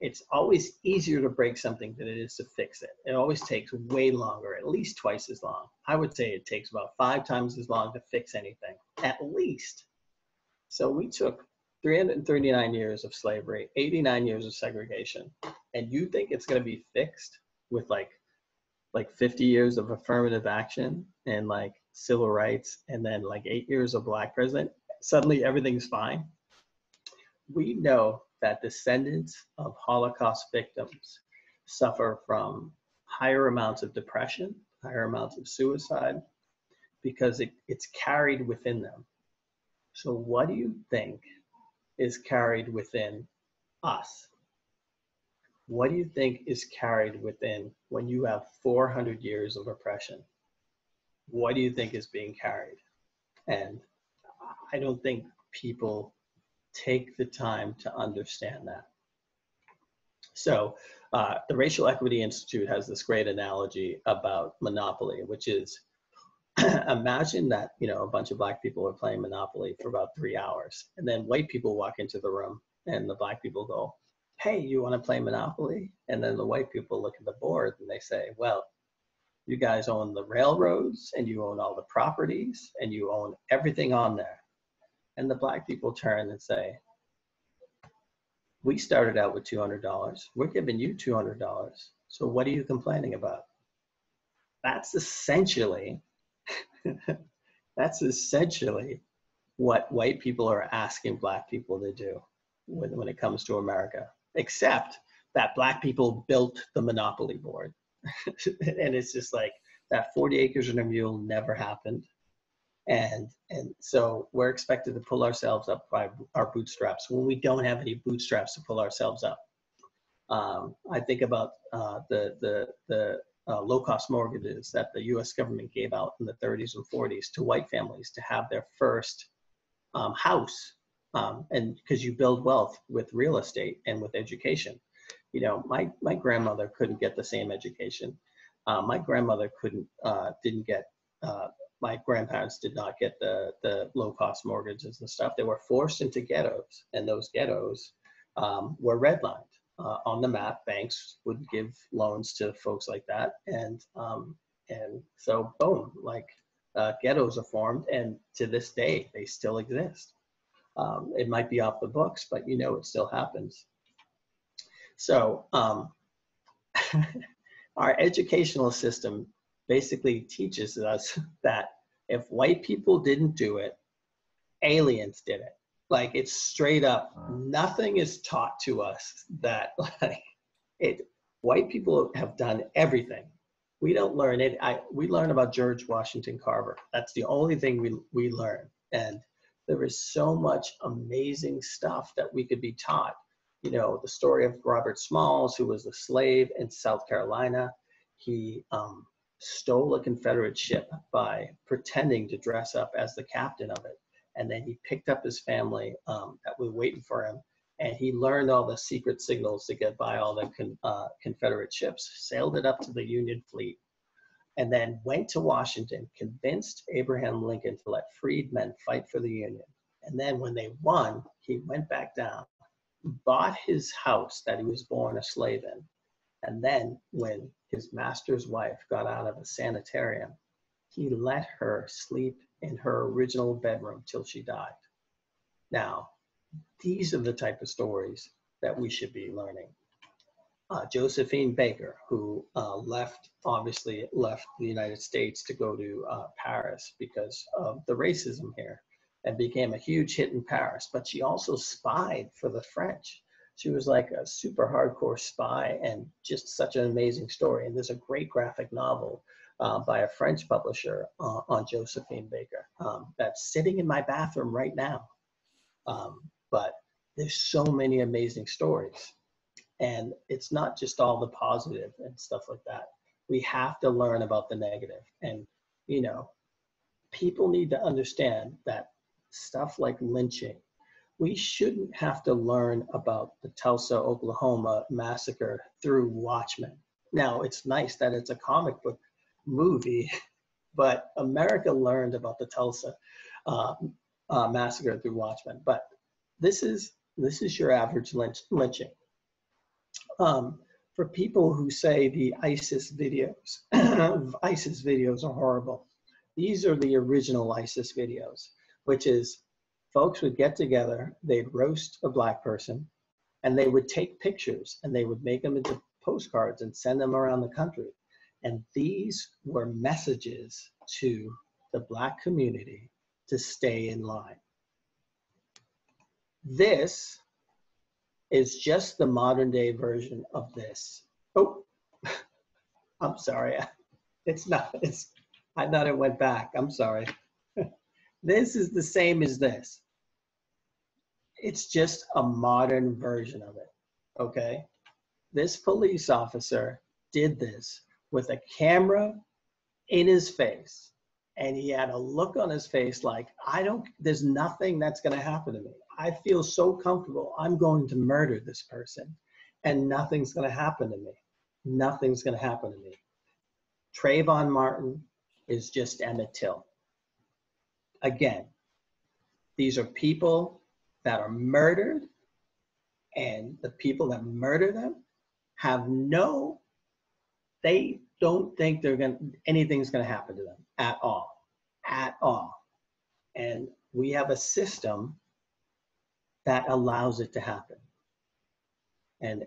it's always easier to break something than it is to fix it. It always takes way longer, at least twice as long. I would say it takes about 5 times as long to fix anything, at least. So we took 339 years of slavery, 89 years of segregation, and you think it's going to be fixed with like 50 years of affirmative action and like civil rights and then like 8 years of Black president? Suddenly everything's fine. We know that descendants of Holocaust victims suffer from higher amounts of depression, higher amounts of suicide, because it's carried within them. So what do you think is carried within us? What do you think is carried within when you have 400 years of oppression? What do you think is being carried? And I don't think people take the time to understand that. So the Racial Equity Institute has this great analogy about Monopoly, which is, imagine that, you know, a bunch of Black people are playing Monopoly for about 3 hours, and then white people walk into the room and the Black people go, hey, you want to play Monopoly? And then the white people look at the board and they say, well, you guys own the railroads and you own all the properties and you own everything on there. And the Black people turn and say, we started out with $200. We're giving you $200. So what are you complaining about? That's essentially what white people are asking Black people to do when it comes to America, except that Black people built the Monopoly board. And it's just like that 40 acres and a mule never happened. And so we're expected to pull ourselves up by our bootstraps when we don't have any bootstraps to pull ourselves up. I think about the low-cost mortgages that the US government gave out in the 30s and 40s to white families to have their first house. And because you build wealth with real estate and with education. You know, my grandmother couldn't get the same education. My grandmother didn't get, my grandparents did not get the low-cost mortgages and stuff. They were forced into ghettos, and those ghettos were redlined. On the map, banks would give loans to folks like that, and so boom, like ghettos are formed, and to this day they still exist. It might be off the books, but you know it still happens. So our educational system basically teaches us that if white people didn't do it, aliens did it. Like, it's straight up, nothing is taught to us that white people have done everything. We don't learn it. We learn about George Washington Carver. That's the only thing we learn. And there is so much amazing stuff that we could be taught. You know, the story of Robert Smalls, who was a slave in South Carolina. He stole a Confederate ship by pretending to dress up as the captain of it. And then he picked up his family that was waiting for him. And he learned all the secret signals to get by all the Confederate ships, sailed it up to the Union fleet, and then went to Washington, convinced Abraham Lincoln to let freedmen fight for the Union. And then when they won, he went back down, bought his house that he was born a slave in. And then when his master's wife got out of a sanitarium, he let her sleep in her original bedroom till she died. Now, these are the type of stories that we should be learning. Josephine Baker, who obviously left the United States to go to Paris because of the racism here, and became a huge hit in Paris, but she also spied for the French. She was like a super hardcore spy, and just such an amazing story. And there's a great graphic novel by a French publisher on Josephine Baker that's sitting in my bathroom right now. But there's so many amazing stories. And it's not just all the positive and stuff like that. We have to learn about the negative. And, you know, people need to understand that stuff like lynching, we shouldn't have to learn about the Tulsa, Oklahoma massacre through Watchmen. Now, it's nice that it's a comic book movie, but America learned about the Tulsa massacre through Watchmen. But this is your average lynching. For people who say the ISIS videos, ISIS videos are horrible, these are the original ISIS videos, which is folks would get together, they'd roast a black person, and they would take pictures and they would make them into postcards and send them around the country. And these were messages to the black community to stay in line. This is just the modern day version of this. Oh, I'm sorry. It's not, I thought it went back. I'm sorry. This is the same as this. It's just a modern version of it, okay? This police officer did this with a camera in his face, and he had a look on his face like, there's nothing that's gonna happen to me. I feel so comfortable, I'm going to murder this person, and nothing's gonna happen to me. Nothing's gonna happen to me. Trayvon Martin is just Emmett Till. Again, these are people that are murdered, and the people that murder them they don't think anything's gonna happen to them at all, at all. And we have a system that allows it to happen. And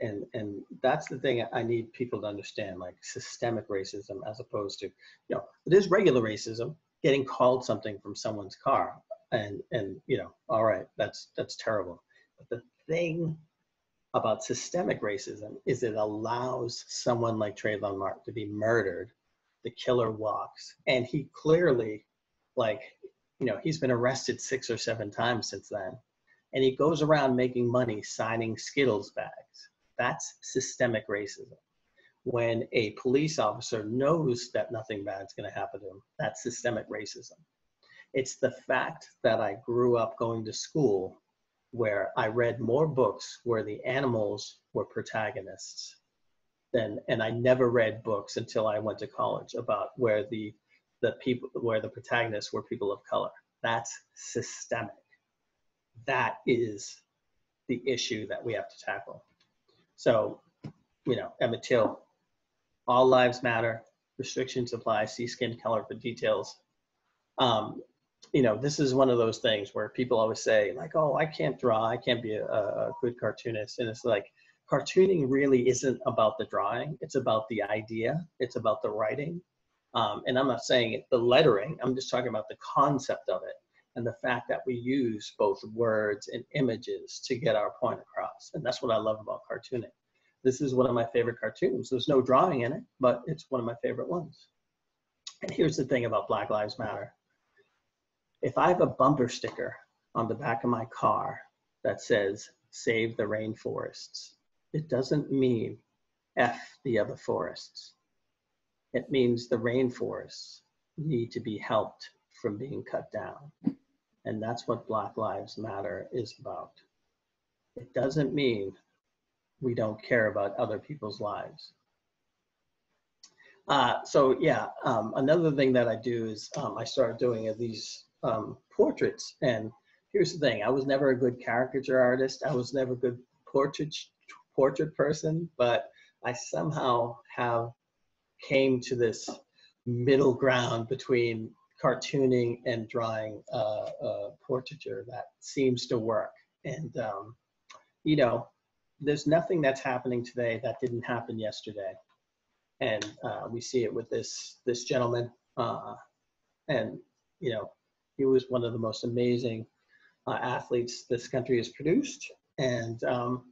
that's the thing I need people to understand, like systemic racism, as opposed to, it is regular racism, getting called something from someone's car. And all right, that's terrible. But the thing about systemic racism is it allows someone like Trayvon Martin to be murdered. The killer walks, and he clearly, he's been arrested 6 or 7 times since then. And he goes around making money signing Skittles bags. That's systemic racism. when a police officer knows that nothing bad's going to happen to him. That's systemic racism. It's the fact that I grew up going to school where I read more books where the animals were protagonists and I never read books until I went to college about where the protagonists were people of color. That's systemic. That is the issue that we have to tackle. So, Emmett Till, all lives matter, restrictions apply, see skin color for details. This is one of those things where people always say, like, oh, I can't draw, I can't be a good cartoonist. And it's like, cartooning really isn't about the drawing, it's about the idea, it's about the writing. And I'm not saying the lettering, I'm just talking about the concept of it and the fact that we use both words and images to get our point across. And that's what I love about cartooning. This is one of my favorite cartoons. There's no drawing in it, but it's one of my favorite ones. And here's the thing about Black Lives Matter. If I have a bumper sticker on the back of my car that says, save the rainforests, it doesn't mean F the other forests. It means the rainforests need to be helped from being cut down. And that's what Black Lives Matter is about. It doesn't mean we don't care about other people's lives. Another thing that I do is I started doing these portraits. And here's the thing, I was never a good caricature artist. I was never a good portrait person, but I somehow came to this middle ground between cartooning and drawing portraiture that seems to work. And, there's nothing that's happening today that didn't happen yesterday. And we see it with this gentleman. He was one of the most amazing athletes this country has produced. And for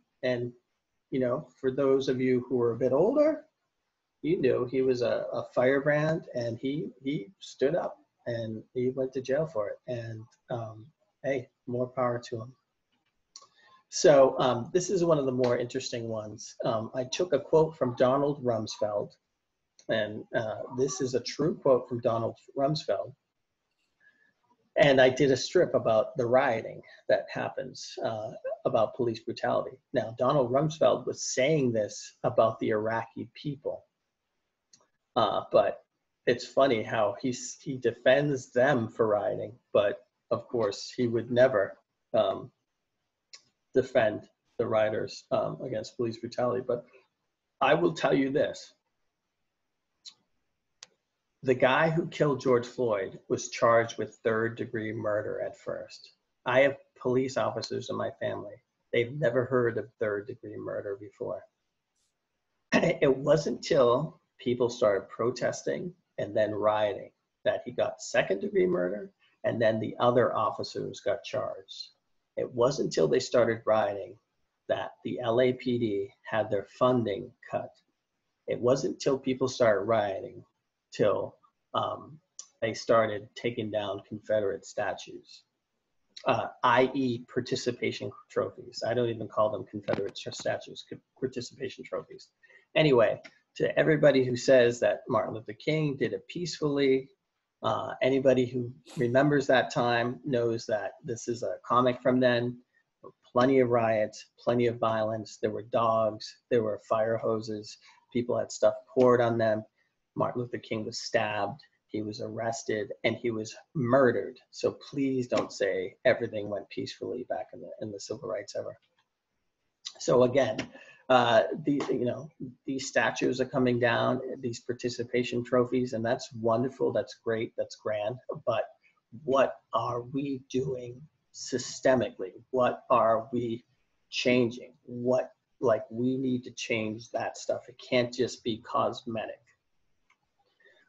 those of you who are a bit older, he was a firebrand, and he stood up and he went to jail for it. And hey, more power to him. So this is one of the more interesting ones. I took a quote from Donald Rumsfeld, and this is a true quote from Donald Rumsfeld. And I did a strip about the rioting that happens, about police brutality. Now, Donald Rumsfeld was saying this about the Iraqi people, but it's funny how he defends them for rioting, but of course he would never defend the rioters against police brutality. But I will tell you this. The guy who killed George Floyd was charged with third-degree murder at first. I have police officers in my family. They've never heard of third-degree murder before. It wasn't until people started protesting and then rioting that he got second-degree murder, and then the other officers got charged. It wasn't until they started rioting that the LAPD had their funding cut. It wasn't until people started rioting till they started taking down Confederate statues, i.e. participation trophies. I don't even call them Confederate statues, participation trophies. Anyway, to everybody who says that Martin Luther King did it peacefully, anybody who remembers that time knows that this is a comic from then. Plenty of riots, plenty of violence. There were dogs, there were fire hoses, people had stuff poured on them. Martin Luther King was stabbed, he was arrested, and he was murdered. So please don't say everything went peacefully back in the civil rights era. So again, these statues are coming down, these participation trophies, and that's wonderful, that's great, that's grand. But what are we doing systemically? What are we changing? We need to change that stuff. It can't just be cosmetic.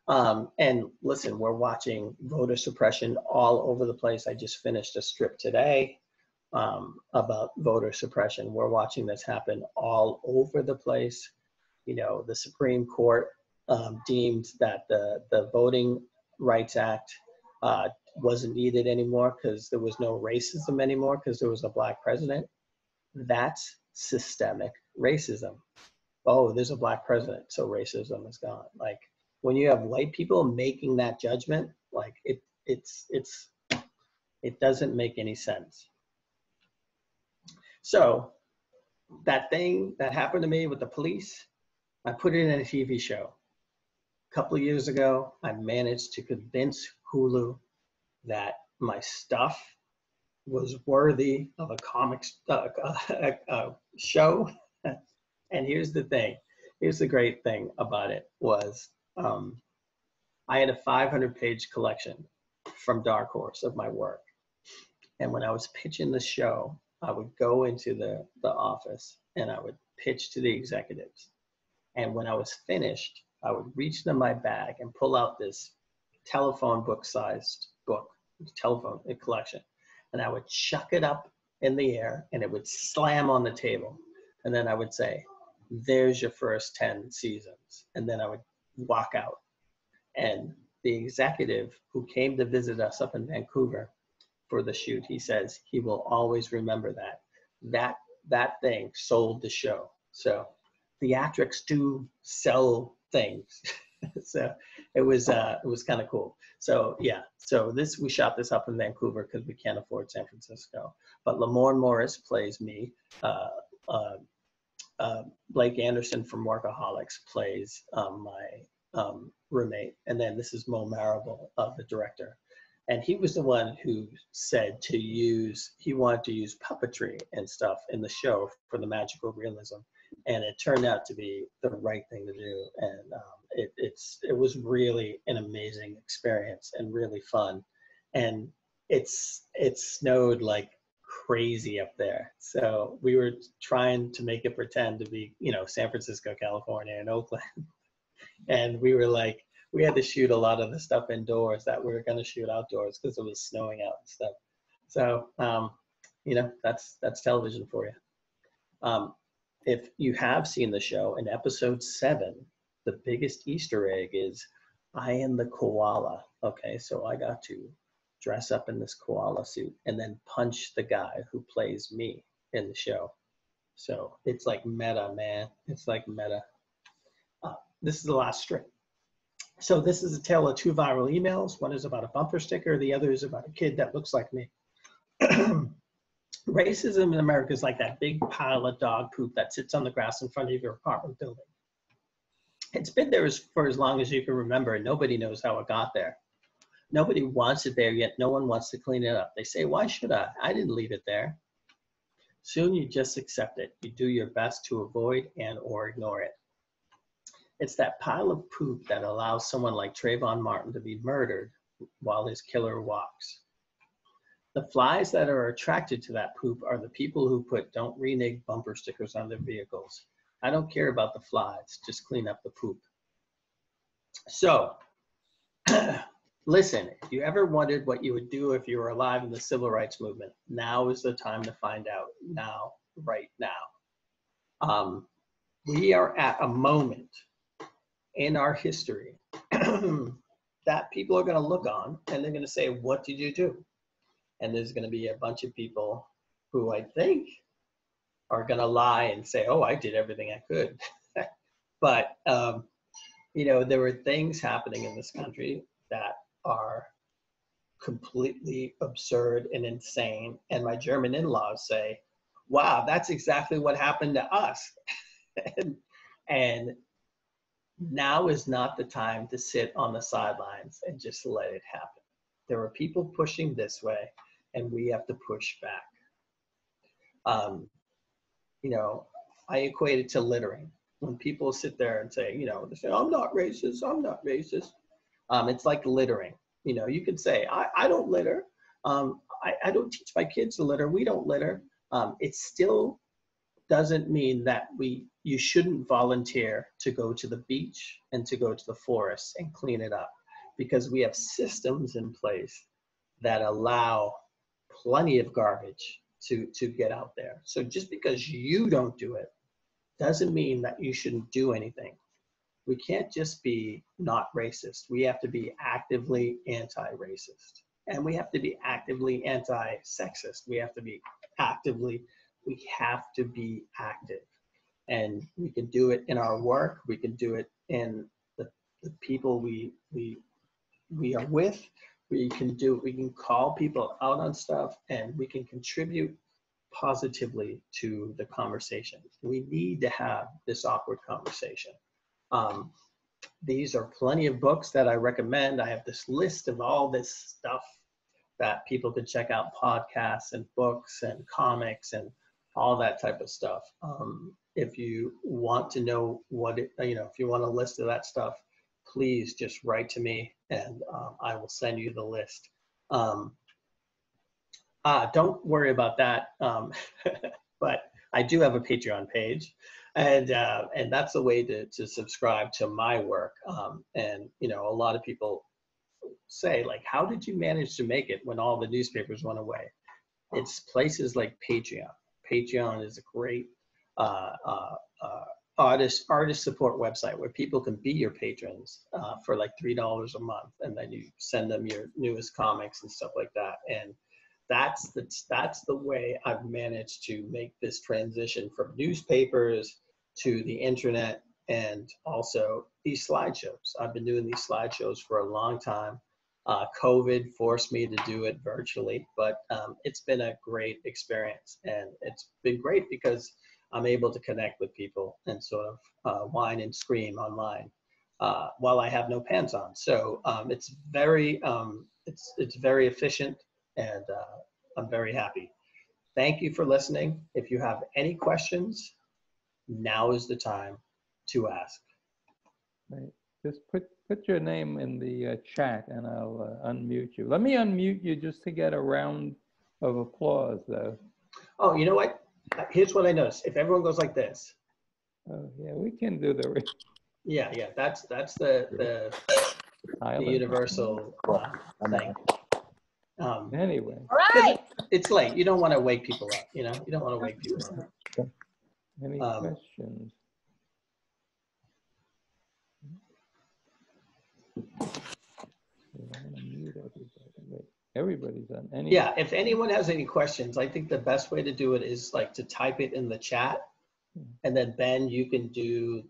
And listen, we're watching voter suppression all over the place. I just finished a strip today about voter suppression. We're watching this happen all over the place. The Supreme Court deemed that the Voting Rights Act wasn't needed anymore because there was no racism anymore because there was a black president. That's systemic racism. oh, there's a black president, so racism is gone. Like when you have white people making that judgment, like it doesn't make any sense. So that thing that happened to me with the police, I put it in a TV show. A couple of years ago, I managed to convince HULU that my stuff was worthy of a comics show. And here's the thing. Here's the great thing about it was I had a 500-page collection from Dark Horse of my work. And when I was pitching the show, I would go into the office and I would pitch to the executives. And when I was finished, I would reach into my bag and pull out this telephone book-sized book, telephone collection. And I would chuck it up in the air and it would slam on the table. And then I would say, there's your first 10 seasons. And then I would walk out. And the executive who came to visit us up in Vancouver for the shoot, he says he will always remember that thing sold the show. So theatrics do sell things. So it was kind of cool. So yeah, so we shot this up in Vancouver because we can't afford San Francisco. But Lamorne Morris plays me. Blake Anderson from Workaholics plays my roommate, and then this is Mo Marable, the director. And he was the one who said he wanted to use puppetry and stuff in the show for the magical realism. And it turned out to be the right thing to do. And it was really an amazing experience and really fun. And it snowed like crazy up there. So we were trying to make it pretend to be, San Francisco, California, and Oakland. And we were like, we had to shoot a lot of the stuff indoors that we were going to shoot outdoors because it was snowing out and stuff. So, that's television for you. If you have seen the show, in episode 7, the biggest Easter egg is I am the koala. Okay, so I got to dress up in this koala suit and then punch the guy who plays me in the show. So it's like meta, man. It's like meta. This is the last strip. So this is a tale of 2 viral emails. One is about a bumper sticker. The other is about a kid that looks like me. Racism in America is like that big pile of dog poop that sits on the grass in front of your apartment building. It's been there for as long as you can remember, and nobody knows how it got there. Nobody wants it there, yet no one wants to clean it up. They say, why should I? I didn't leave it there. Soon you just accept it. You do your best to avoid and or ignore it. It's that pile of poop that allows someone like Trayvon Martin to be murdered while his killer walks. The flies that are attracted to that poop are the people who put "don't renege" bumper stickers on their vehicles. I don't care about the flies, just clean up the poop. So, listen, if you ever wondered what you would do if you were alive in the civil rights movement, now is the time to find out. Now, right now. We are at a moment in our history that people are going to look on and they're going to say, what did you do? And there's going to be a bunch of people who I think are going to lie and say, oh, I did everything I could. But, there were things happening in this country that are completely absurd and insane. And my German in-laws say, wow, that's exactly what happened to us. and now is not the time to sit on the sidelines and just let it happen. There are people pushing this way, and we have to push back. I equate it to littering. When people sit there and say, they say, I'm not racist, I'm not racist. It's like littering. You could say, I don't litter. I don't teach my kids to litter. We don't litter. It still doesn't mean that you shouldn't volunteer to go to the beach and to go to the forest and clean it up, because we have systems in place that allow plenty of garbage to get out there. So just because you don't do it doesn't mean that you shouldn't do anything. We can't just be not racist. We have to be actively anti-racist, and we have to be actively anti-sexist. We have to be active. And we can do it in our work. We can do it in the people we are with. We can call people out on stuff, and we can contribute positively to the conversation. We need to have this awkward conversation. These are plenty of books that I recommend. I have this list of all this stuff that people can check out, podcasts and books and comics and all that type of stuff. If you want to know if you want a list of that stuff, please just write to me, and I will send you the list. Don't worry about that, but I do have a Patreon page, and that's a way to subscribe to my work. And a lot of people say, like, how did you manage to make it when all the newspapers went away? It's places like Patreon. Patreon is a great artist support website where people can be your patrons for like $3 a month, and then you send them your newest comics and stuff like that. And that's the way I've managed to make this transition from newspapers to the internet, and also these slideshows. I've been doing these slideshows for a long time. COVID forced me to do it virtually, but it's been a great experience, and it's been great because I'm able to connect with people and sort of whine and scream online while I have no pants on. So it's very efficient, and I'm very happy. Thank you for listening. If you have any questions, now is the time to ask. Right. Just put your name in the chat, and I'll unmute you. Let me unmute you just to get a round of applause, though. Oh, you know what? Here's what I noticed. If everyone goes like this. Oh, yeah, we can do the. Yeah. That's the universal thing. Anyway. All right. It's late. You don't want to wake people up. You don't want to wake people up. Any questions? I want to mute everybody. Wait, everybody's on. Yeah, if anyone has any questions, I think the best way to do it is like to type it in the chat, and then Ben, you can be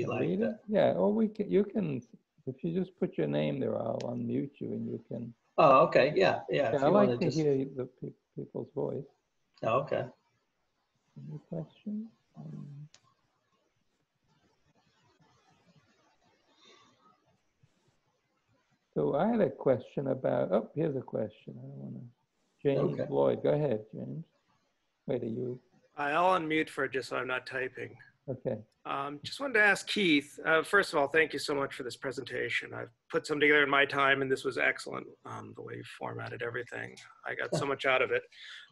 like that. Yeah, or you can, if you just put your name there, I'll unmute you, and you can. Oh, okay, yeah. I like to hear the people's voice. Oh, okay. Any questions? So I had a question about, oh, here's a question. I don't want to, James Lloyd, go ahead, James. Wait, are you? I'll unmute for it just so I'm not typing. Okay. Just wanted to ask Keith, first of all, thank you so much for this presentation. I've put some together in my time, and this was excellent, the way you formatted everything. I got so much out of it.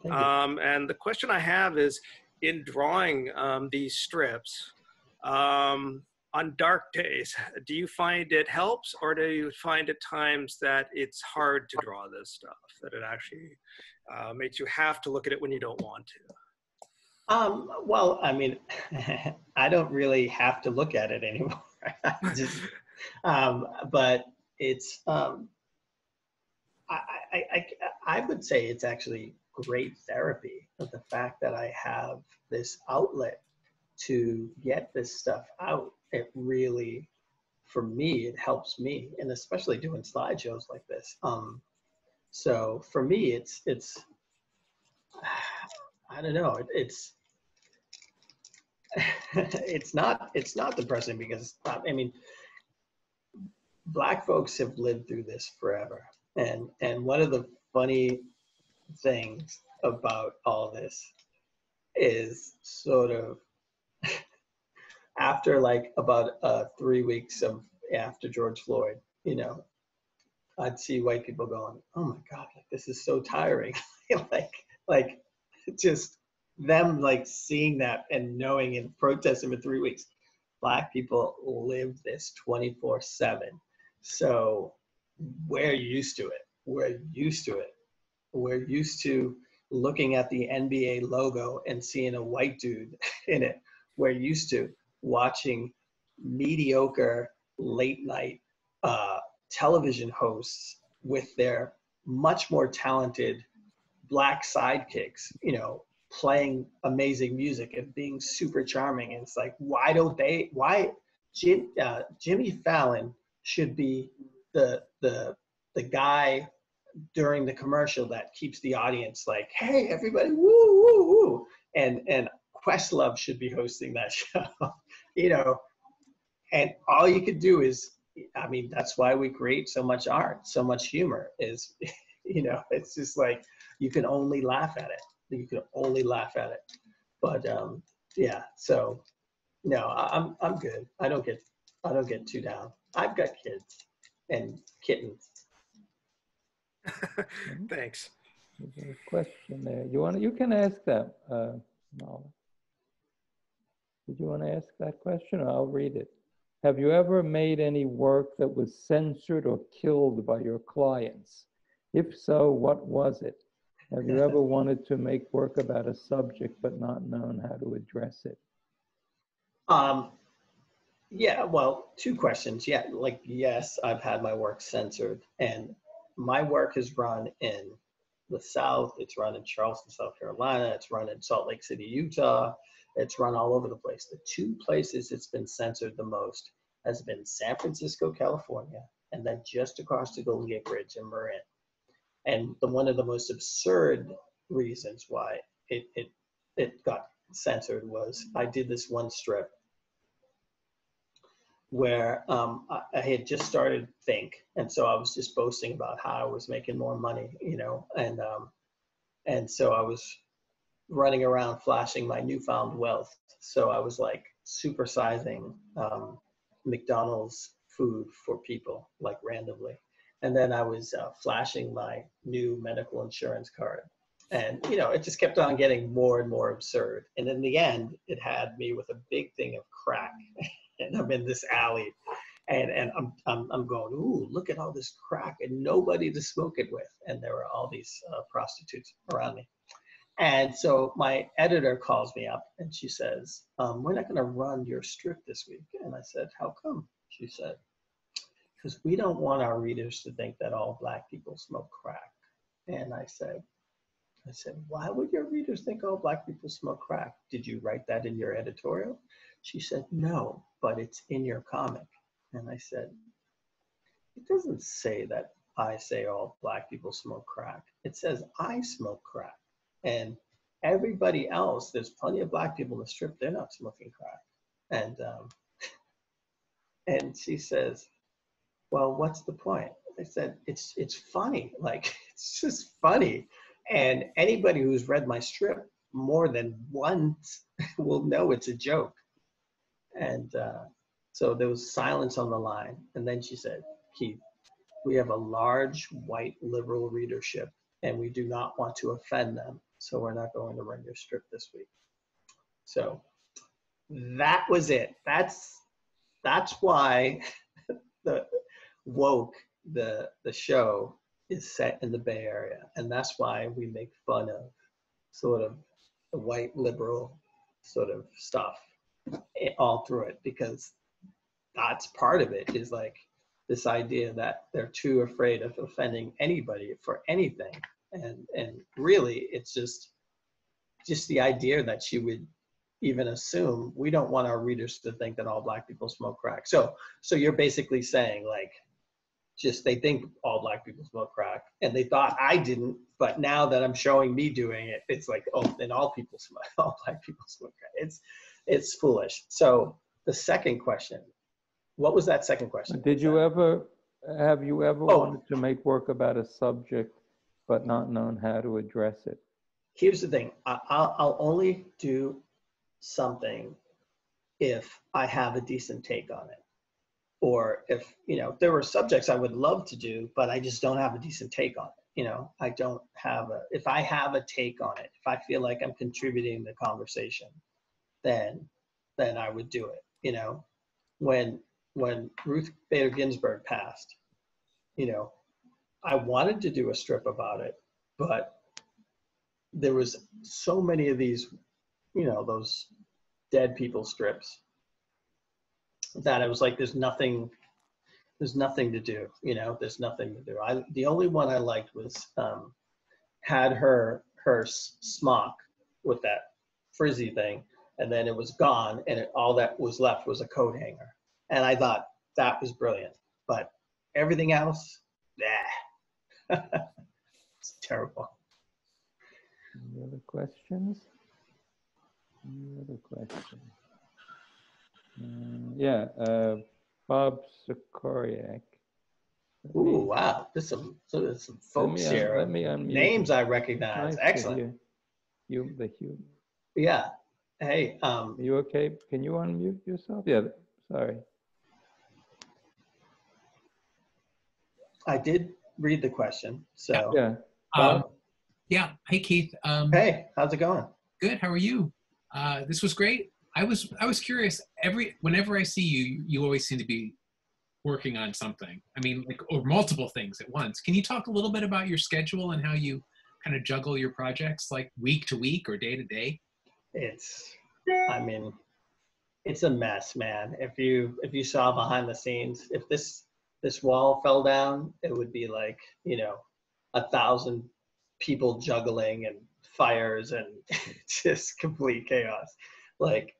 And the question I have is, in drawing these strips, on dark days, do you find it helps, or do you find at times that it's hard to draw this stuff, that it actually makes you have to look at it when you don't want to? Well, I mean, I don't really have to look at it anymore. But it's, I would say it's actually great therapy, of the fact that I have this outlet to get this stuff out. It really, for me, it helps me, and especially doing slideshows like this. So for me, it's I don't know, it's it's not depressing, because I mean, Black folks have lived through this forever, and one of the funny things about all this is sort of after like about 3 weeks after George Floyd, I'd see white people going, "Oh my God, like this is so tiring," like just them like seeing that and knowing and protesting for 3 weeks. Black people live this 24/7, so we're used to it. We're used to it. We're used to looking at the NBA logo and seeing a white dude in it. We're used to watching mediocre late night television hosts with their much more talented Black sidekicks, playing amazing music and being super charming. And it's like, why Jimmy Fallon should be the guy during the commercial that keeps the audience like, hey, everybody, woo, woo, woo. And Questlove should be hosting that show, you know, and all you could do is, I mean, that's why we create so much art, so much humor is, you know, it's just like, you can only laugh at it. You can only laugh at it. But yeah, so no, I'm good. I don't get too down. I've got kids and kittens. Thanks. There's a question there. You can ask that, Molly. Did you want to ask that question, or I'll read it? Have you ever made any work that was censored or killed by your clients? If so, what was it? Have you ever wanted to make work about a subject but not known how to address it? Yeah, well, two questions. Yeah, like, yes, I've had my work censored, and my work is run in the South. It's run in Charleston, South Carolina. It's run in Salt Lake City, Utah. It's run all over the place. The two places it's been censored the most has been San Francisco, California, and then just across the Golden Gate Bridge in Marin. And one of the most absurd reasons why it got censored was I did this one strip where I had just started Think, and so I was just boasting about how I was making more money, you know, and so I was running around flashing my newfound wealth. So I was like supersizing McDonald's food for people, like randomly. And then I was flashing my new medical insurance card. And, you know, it just kept on getting more and more absurd. And in the end, it had me with a big thing of crack. And I'm in this alley. And I'm going, ooh, look at all this crack and nobody to smoke it with. And there were all these prostitutes around me. And so my editor calls me up and she says, we're not going to run your strip this week. And I said, how come? She said, because we don't want our readers to think that all Black people smoke crack. And I said, why would your readers think all Black people smoke crack? Did you write that in your editorial? She said, no, but it's in your comic. And I said, it doesn't say that I say all Black people smoke crack. It says I smoke crack. And everybody else, there's plenty of Black people in the strip, they're not smoking crack. And she says, well, what's the point? I said, it's funny. Like, it's just funny. And anybody who's read my strip more than once will know it's a joke. And so there was silence on the line. And then she said, Keith, we have a large white liberal readership and we do not want to offend them. So we're not going to run your strip this week. So that was it. That's why the woke, the show is set in the Bay Area. And that's why we make fun of sort of the white liberal sort of stuff all through it, because that's part of it, is like this idea that they're too afraid of offending anybody for anything. And really, it's just the idea that she would even assume we don't want our readers to think that all Black people smoke crack. So you're basically saying, like, just they think all Black people smoke crack, and they thought I didn't, but now that I'm showing me doing it, it's like, oh, then all Black people smoke crack. It's foolish. So the second question, what was that second question? Have you ever wanted to make work about a subject but not known how to address it? Here's the thing. I'll only do something if I have a decent take on it. Or if, you know, there were subjects I would love to do, but I just don't have a decent take on it. You know, if I have a take on it, if I feel like I'm contributing to the conversation, then I would do it. You know, when Ruth Bader Ginsburg passed, you know, I wanted to do a strip about it, but there was so many of these, you know, those dead people strips that I was like, there's nothing to do, you know, there's nothing to do. The only one I liked was, had her smock with that frizzy thing, and then it was gone, and all that was left was a coat hanger. And I thought that was brilliant, but everything else, nah, it's terrible. Any other questions? Any other questions? Bob Sikoriak. Ooh, wow, there's some folks here. Let me unmute. Names I recognize. Nice Excellent. Yeah. Hey. Are you okay? Can you unmute yourself? Yeah. Sorry. I did read the question. So. Yeah. Yeah. Hey, Keith. Hey, how's it going? Good. How are you? This was great. I was curious. Whenever I see you, you always seem to be working on something. I mean, like, or multiple things at once. Can you talk a little bit about your schedule and how you kind of juggle your projects, like week to week or day to day? It's a mess, man. If you saw behind the scenes, if this wall fell down, it would be like, 1,000 people juggling and fires and just complete chaos. Like,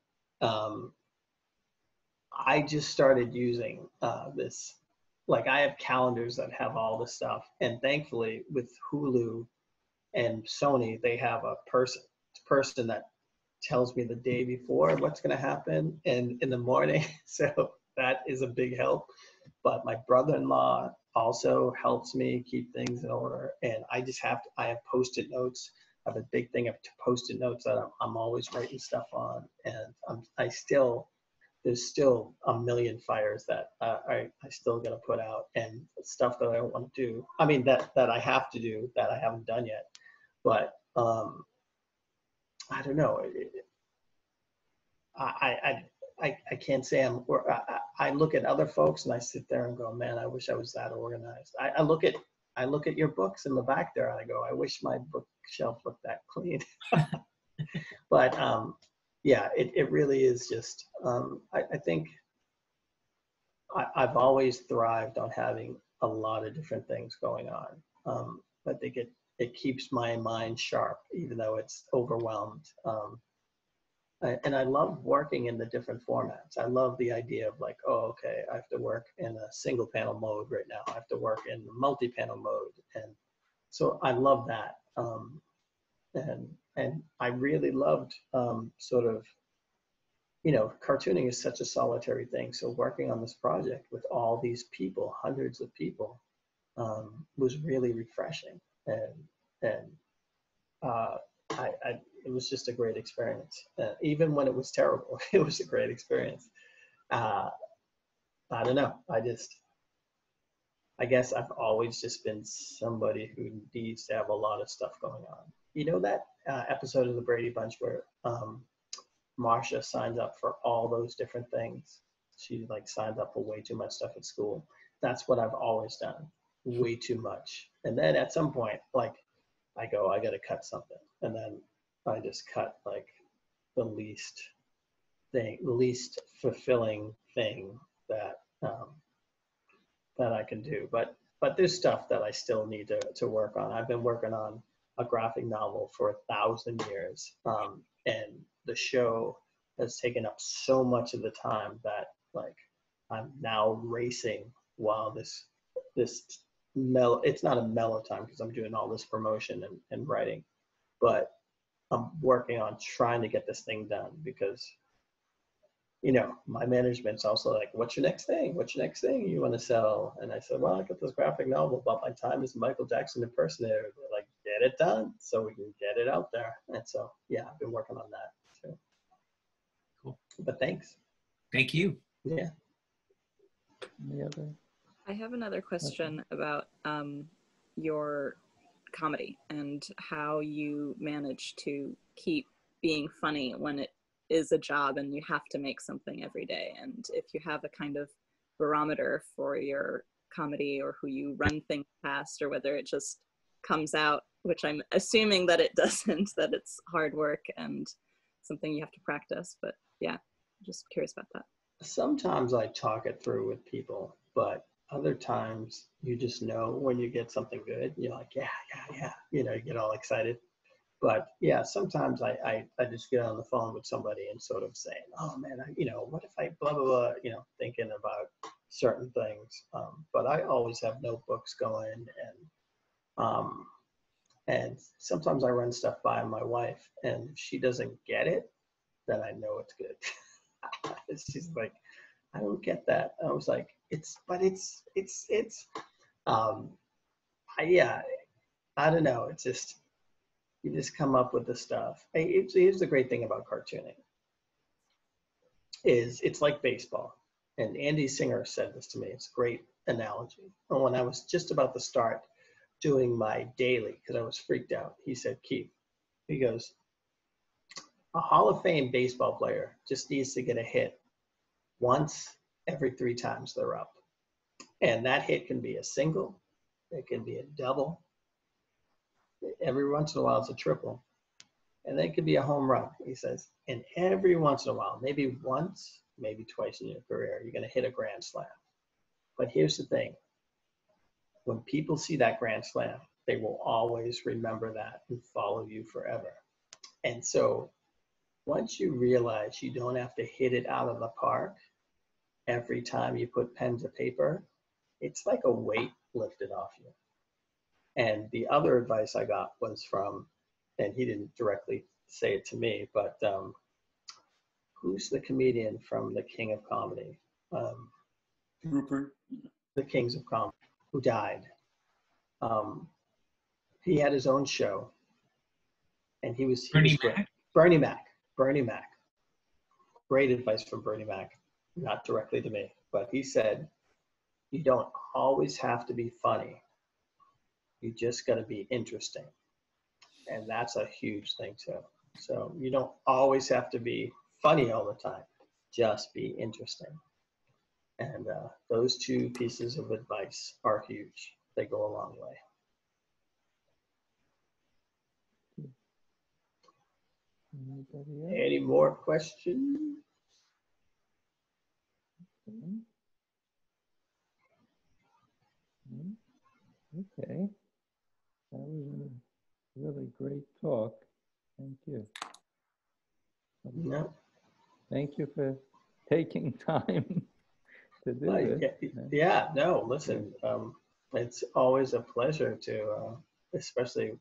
I just started using this, like, I have calendars that have all this stuff, and thankfully with HULU and Sony, they have a person that tells me the day before what's going to happen and in the morning. So that is a big help. But my brother-in-law also helps me keep things in order. And I have Post-it notes. I have a big thing of Post-it notes that I'm always writing stuff on. And there's still a million fires that I still got to put out, and stuff that I don't want to do. I mean, that I have to do that I haven't done yet. But I don't know. I can't say I look at other folks and I sit there and go, man, I wish I was that organized. I look at your books in the back there and I go, I wish my bookshelf looked that clean. But yeah, it really is just, I think I've always thrived on having a lot of different things going on. I think it keeps my mind sharp, even though it's overwhelmed. And I love working in the different formats. I love the idea of like, oh, okay, I have to work in a single panel mode right now. I have to work in multi-panel mode. And so I love that. And I really loved sort of, cartooning is such a solitary thing. So working on this project with all these people, hundreds of people, was really refreshing. And it was just a great experience. Even when it was terrible, it was a great experience. I don't know. I guess I've always just been somebody who needs to have a lot of stuff going on. You know that episode of the Brady Bunch where Marcia signs up for all those different things? She like signs up for way too much stuff at school. That's what I've always done, way too much. And then at some point, like, I go, I got to cut something. And then I just cut like the least fulfilling thing that I can do. But there's stuff that I still need to work on. I've been working on a graphic novel for 1,000 years. And the show has taken up so much of the time that like I'm now racing while this it's not a mellow time because I'm doing all this promotion and writing, but I'm working on trying to get this thing done because, my management's also like, what's your next thing? What's your next thing you want to sell? And I said, well, I got this graphic novel about my time as Michael Jackson impersonator. They're like, get it done so we can get it out there. And so, yeah, I've been working on that too. Cool. But thanks. Thank you. Yeah. Any other? I have another question about your comedy and how you manage to keep being funny when it is a job and you have to make something every day. And if you have a kind of barometer for your comedy or who you run things past, or whether it just comes out, which I'm assuming that it doesn't, that it's hard work and something you have to practice. But yeah, just curious about that. Sometimes I talk it through with people, but other times you just know when you get something good, you're like, yeah. You get all excited. But yeah, sometimes I just get on the phone with somebody and sort of saying, oh man, what if I blah, blah, blah, thinking about certain things. But I always have notebooks going, and sometimes I run stuff by my wife, and if she doesn't get it, then I know it's good. She's like, I don't get that. I was like, yeah, I don't know. It's just, you just come up with the stuff. Here's the great thing about cartooning is it's like baseball. And Andy Singer said this to me. It's a great analogy. And when I was just about to start doing my daily, because I was freaked out, he said, Keith, he goes, a Hall of Fame baseball player just needs to get a hit once every 3 times they're up. And that hit can be a single, it can be a double. Every once in a while, it's a triple. And then it could be a home run, he says. And every once in a while, maybe once, maybe twice in your career, you're going to hit a grand slam. But here's the thing. When people see that grand slam, they will always remember that and follow you forever. And so once you realize you don't have to hit it out of the park every time you put pen to paper, it's like a weight lifted off you. And the other advice I got was from, and he didn't directly say it to me, but who's the comedian from The King of Comedy? Rupert. The Kings of Comedy, who died. He had his own show, and he was Bernie great. Mac? Bernie Mac. Great advice from Bernie Mac, not directly to me, but he said, you don't always have to be funny. You just got to be interesting. And that's a huge thing too. So you don't always have to be funny all the time. Just be interesting. And those 2 pieces of advice are huge. They go a long way. Any more questions? Okay. That was a really great talk. Thank you. No. Thank you for taking time to do this. Yeah, no, listen, it's always a pleasure to, especially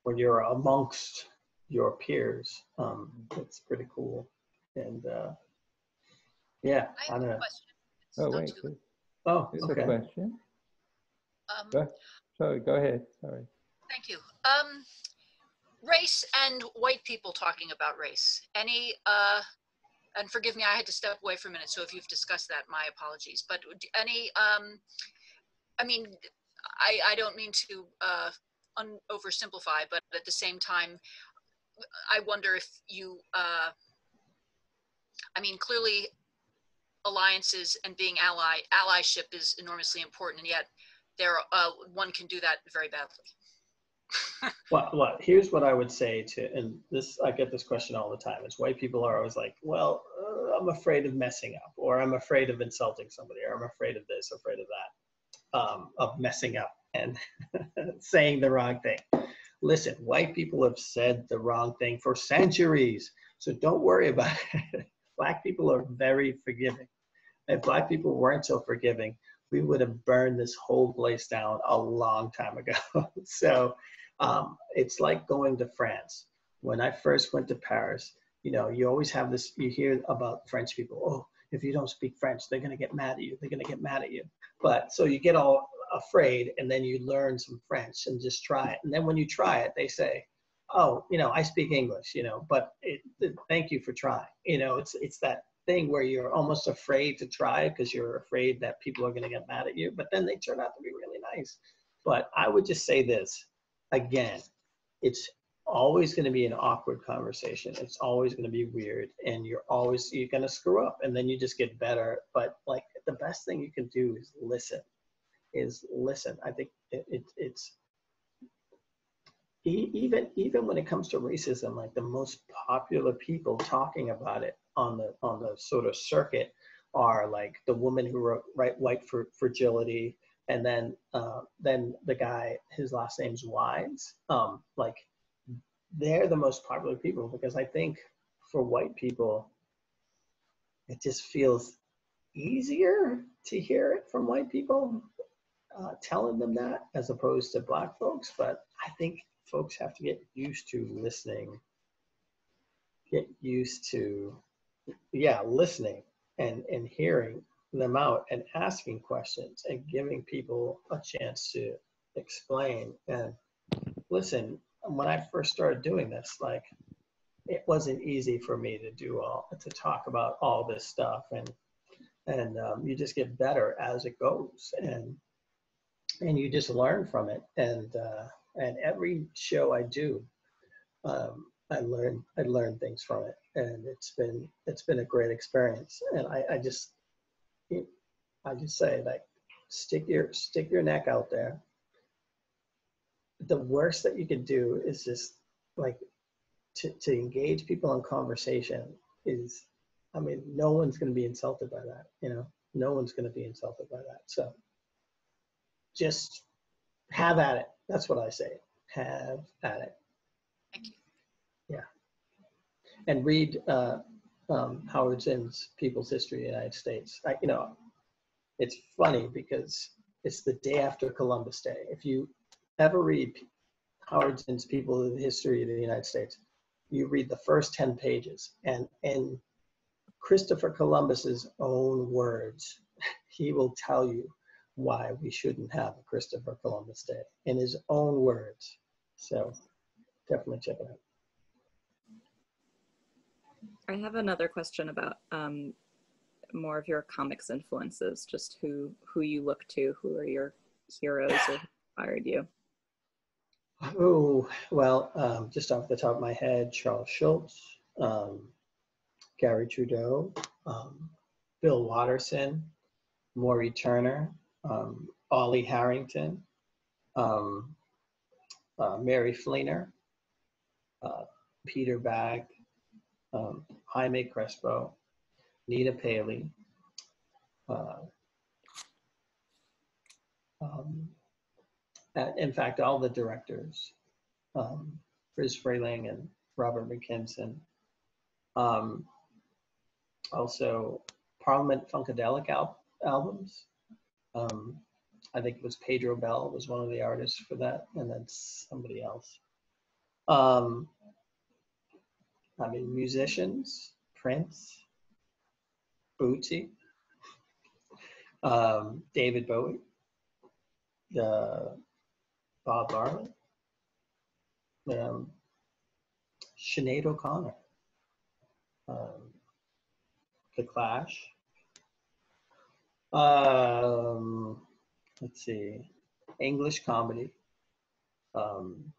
when you're amongst your peers. It's pretty cool. And yeah, I have a question. It's Oh, not wait. too- Oh, There's okay. a question. Sorry, go ahead. Sorry. Thank you. Race and white people talking about race. Any, and forgive me, I had to step away for a minute, so if you've discussed that, my apologies. But any, I mean, I don't mean to oversimplify, but at the same time, I wonder if you, I mean, clearly alliances and being allyship is enormously important, and yet there, one can do that very badly. Well, here's what I would say to, and this, I get this question all the time, is white people are always like, well, I'm afraid of messing up, or I'm afraid of insulting somebody, or I'm afraid of this, afraid of that, of messing up and saying the wrong thing. Listen, white people have said the wrong thing for centuries, so don't worry about it. Black people are very forgiving. If Black people weren't so forgiving, we would have burned this whole place down a long time ago. So it's like going to France. When I first went to Paris, you always have this, you hear about French people, oh, if you don't speak French, they're gonna get mad at you, they're gonna get mad at you. But so you get all afraid, and then you learn some French and just try it. And then when you try it, they say, oh, I speak English, but thank you for trying. It's that thing where you're almost afraid to try because you're afraid that people are going to get mad at you, but then they turn out to be really nice. But I would just say this again, it's always going to be an awkward conversation. It's always going to be weird, and you're going to screw up, and then you just get better. But like the best thing you can do is listen. I think it's even when it comes to racism, like the most popular people talking about it on the sort of circuit are like the woman who wrote White Fragility, and then the guy, his last name's Wise. Like they're the most popular people, because I think for white people, it just feels easier to hear it from white people telling them that, as opposed to black folks. But I think folks have to get used to listening, get used to, listening and hearing them out and asking questions and giving people a chance to explain. And listen, when I first started doing this, like, it wasn't easy for me to talk about all this stuff, and you just get better as it goes, and you just learn from it. And every show I do, I learn things from it, and it's been a great experience. And I just say, like, stick your neck out there. The worst that you could do is just, like, to engage people in conversation is, I mean, no one's going to be insulted by that, you know? No one's going to be insulted by that. So just have at it. That's what I say. Have at it. Thank you. Yeah. And read Howard Zinn's People's History of the United States. It's funny because it's the day after Columbus Day. If you ever read Howard Zinn's People's History of the United States, you read the first 10 pages, and in Christopher Columbus's own words, he will tell you why we shouldn't have a Christopher Columbus Day, in his own words. So definitely check it out. I have another question about more of your comics influences, just who you look to, who are your heroes or who inspired you. Oh, well, just off the top of my head, Charles Schultz, Gary Trudeau, Bill Watterson, Maury Turner, Ollie Harrington, Mary Fleener, Peter Bagg, Jaime Crespo, Nita Paley, in fact, all the directors, Chris Frayling and Robert McKimson. Also, Parliament Funkadelic albums. I think it was Pedro Bell was one of the artists for that, and then somebody else. I mean, musicians, Prince, Bootsy, David Bowie, Bob Marley, Sinead O'Connor, The Clash. Let's see, English comedy, and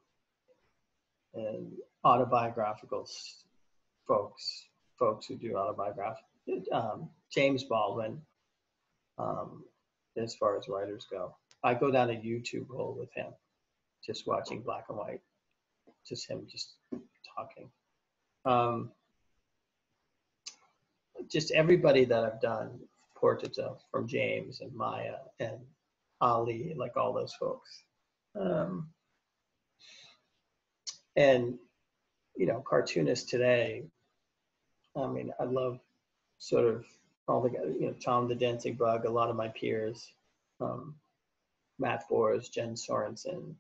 autobiographical folks who do autobiographical. James Baldwin, as far as writers go. I go down a YouTube hole with him, just watching black and white, just him just talking. Just everybody that I've done portraits of, from James and Maya and Ali, like all those folks. And, you know, cartoonists today, I mean, I love sort of all the guys, you know, Tom the Dancing Bug, a lot of my peers, Matt Forrest, Jen Sorensen,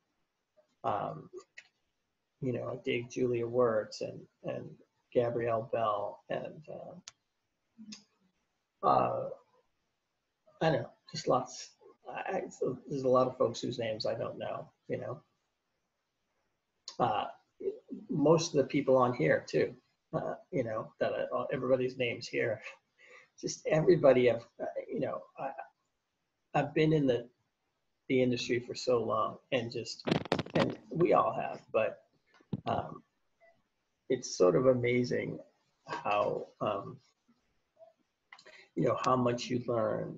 you know, I dig Julia Wirtz and Gabrielle Bell, and I don't know, just lots. There's a lot of folks whose names I don't know, you know. Most of the people on here too, you know, that everybody's names here. Just everybody you know, I've been in the industry for so long, and we all have, but it's sort of amazing how, you know, how much you learn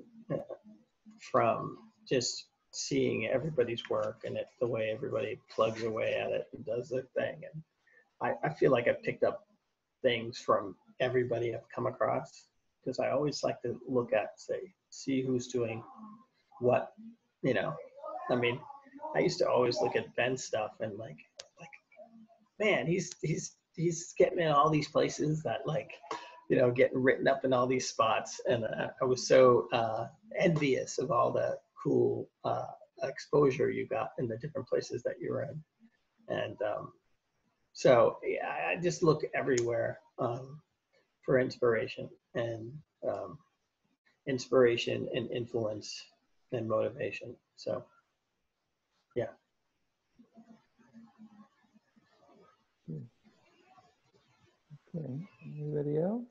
from just seeing everybody's work, and the way everybody plugs away at it and does their thing. And I feel like I've picked up things from everybody I've come across, because I always like to look at, see who's doing what, you know. I mean, I used to always look at Ben's stuff and like man, he's getting in all these places that like, you know, getting written up in all these spots. And I was so envious of all the cool exposure you got in the different places that you were in. And so yeah, I just look everywhere for inspiration and influence and motivation. So yeah. Okay, anybody else?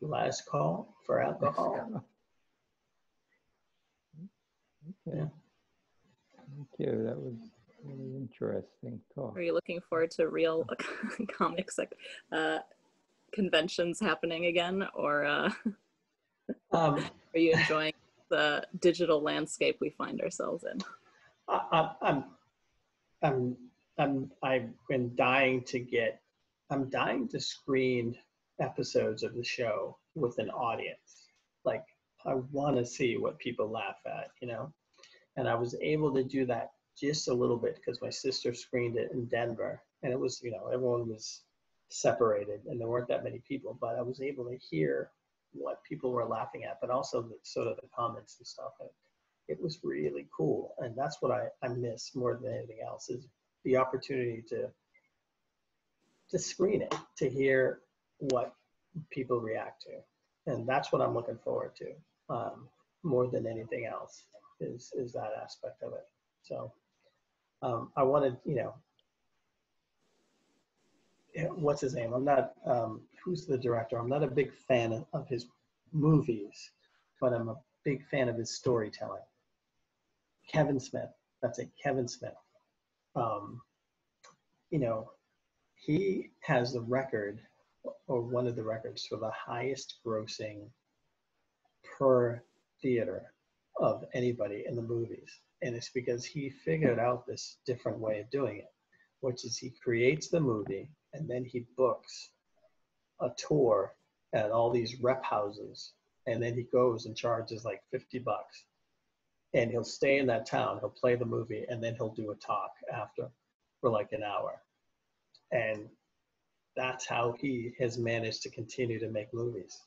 Last call for alcohol. Okay. Yeah. Thank you. That was really interesting talk. Are you looking forward to real comics like conventions happening again, or are you enjoying the digital landscape we find ourselves in? I've been dying to screen episodes of the show with an audience. Like, I want to see what people laugh at, you know? And I was able to do that just a little bit because my sister screened it in Denver, and it was, you know, everyone was separated and there weren't that many people, but I was able to hear what people were laughing at, but also the sort of the comments and stuff. And it was really cool. And that's what I miss more than anything else, is the opportunity to screen it, to hear what people react to. And that's what I'm looking forward to more than anything else, is that aspect of it. So I wanted, you know, what's his name? I'm not, who's the director? I'm not a big fan of his movies, but I'm a big fan of his storytelling. Kevin Smith, that's it, Kevin Smith. You know, he has the record, or one of the records, for the highest grossing per theater of anybody in the movies. And it's because he figured out this different way of doing it, which is he creates the movie and then he books a tour at all these rep houses. And then he goes and charges like $50. And he'll stay in that town, he'll play the movie, and then he'll do a talk after for like an hour. And that's how he has managed to continue to make movies.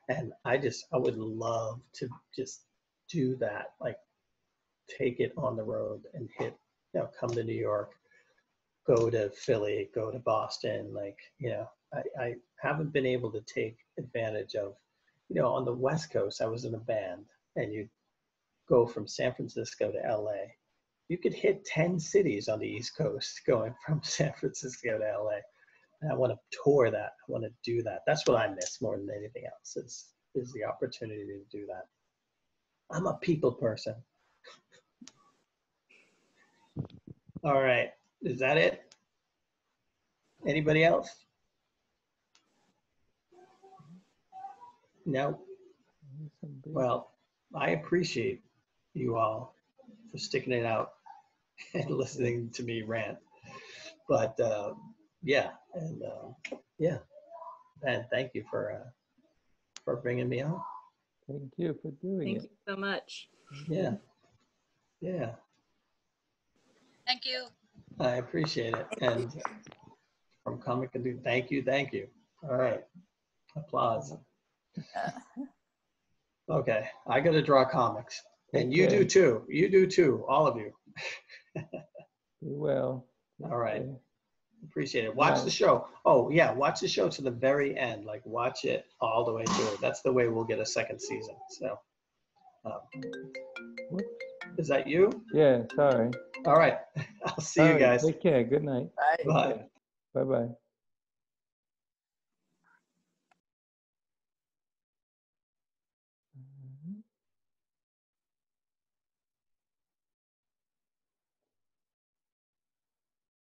And I would love to just do that, like take it on the road and hit, you know, come to New York, go to Philly, go to Boston. Like, you know, I haven't been able to take advantage of, you know, on the West Coast, I was in a band, and you go from San Francisco to LA. You could hit 10 cities on the East Coast going from San Francisco to LA. And I want to tour that. I want to do that. That's what I miss more than anything else, is the opportunity to do that. I'm a people person. All right. Is that it? Anybody else? No? Well, I appreciate you all for sticking it out and listening to me rant. But yeah, and yeah, and thank you for bringing me on. Thank you for doing it. Thank you so much. Yeah, yeah, Thank you. I appreciate it. And from Comic and Do, thank you. All right, applause. Okay, I got to draw comics, and you do too. You do too, all of you. Well. All right. Appreciate it. Watch the show. Oh yeah, watch the show to the very end. Like, watch it all the way through. That's the way we'll get a second season. So, is that you? Yeah, sorry. All right. I'll see you guys. Take care. Good night. Bye. Bye-bye.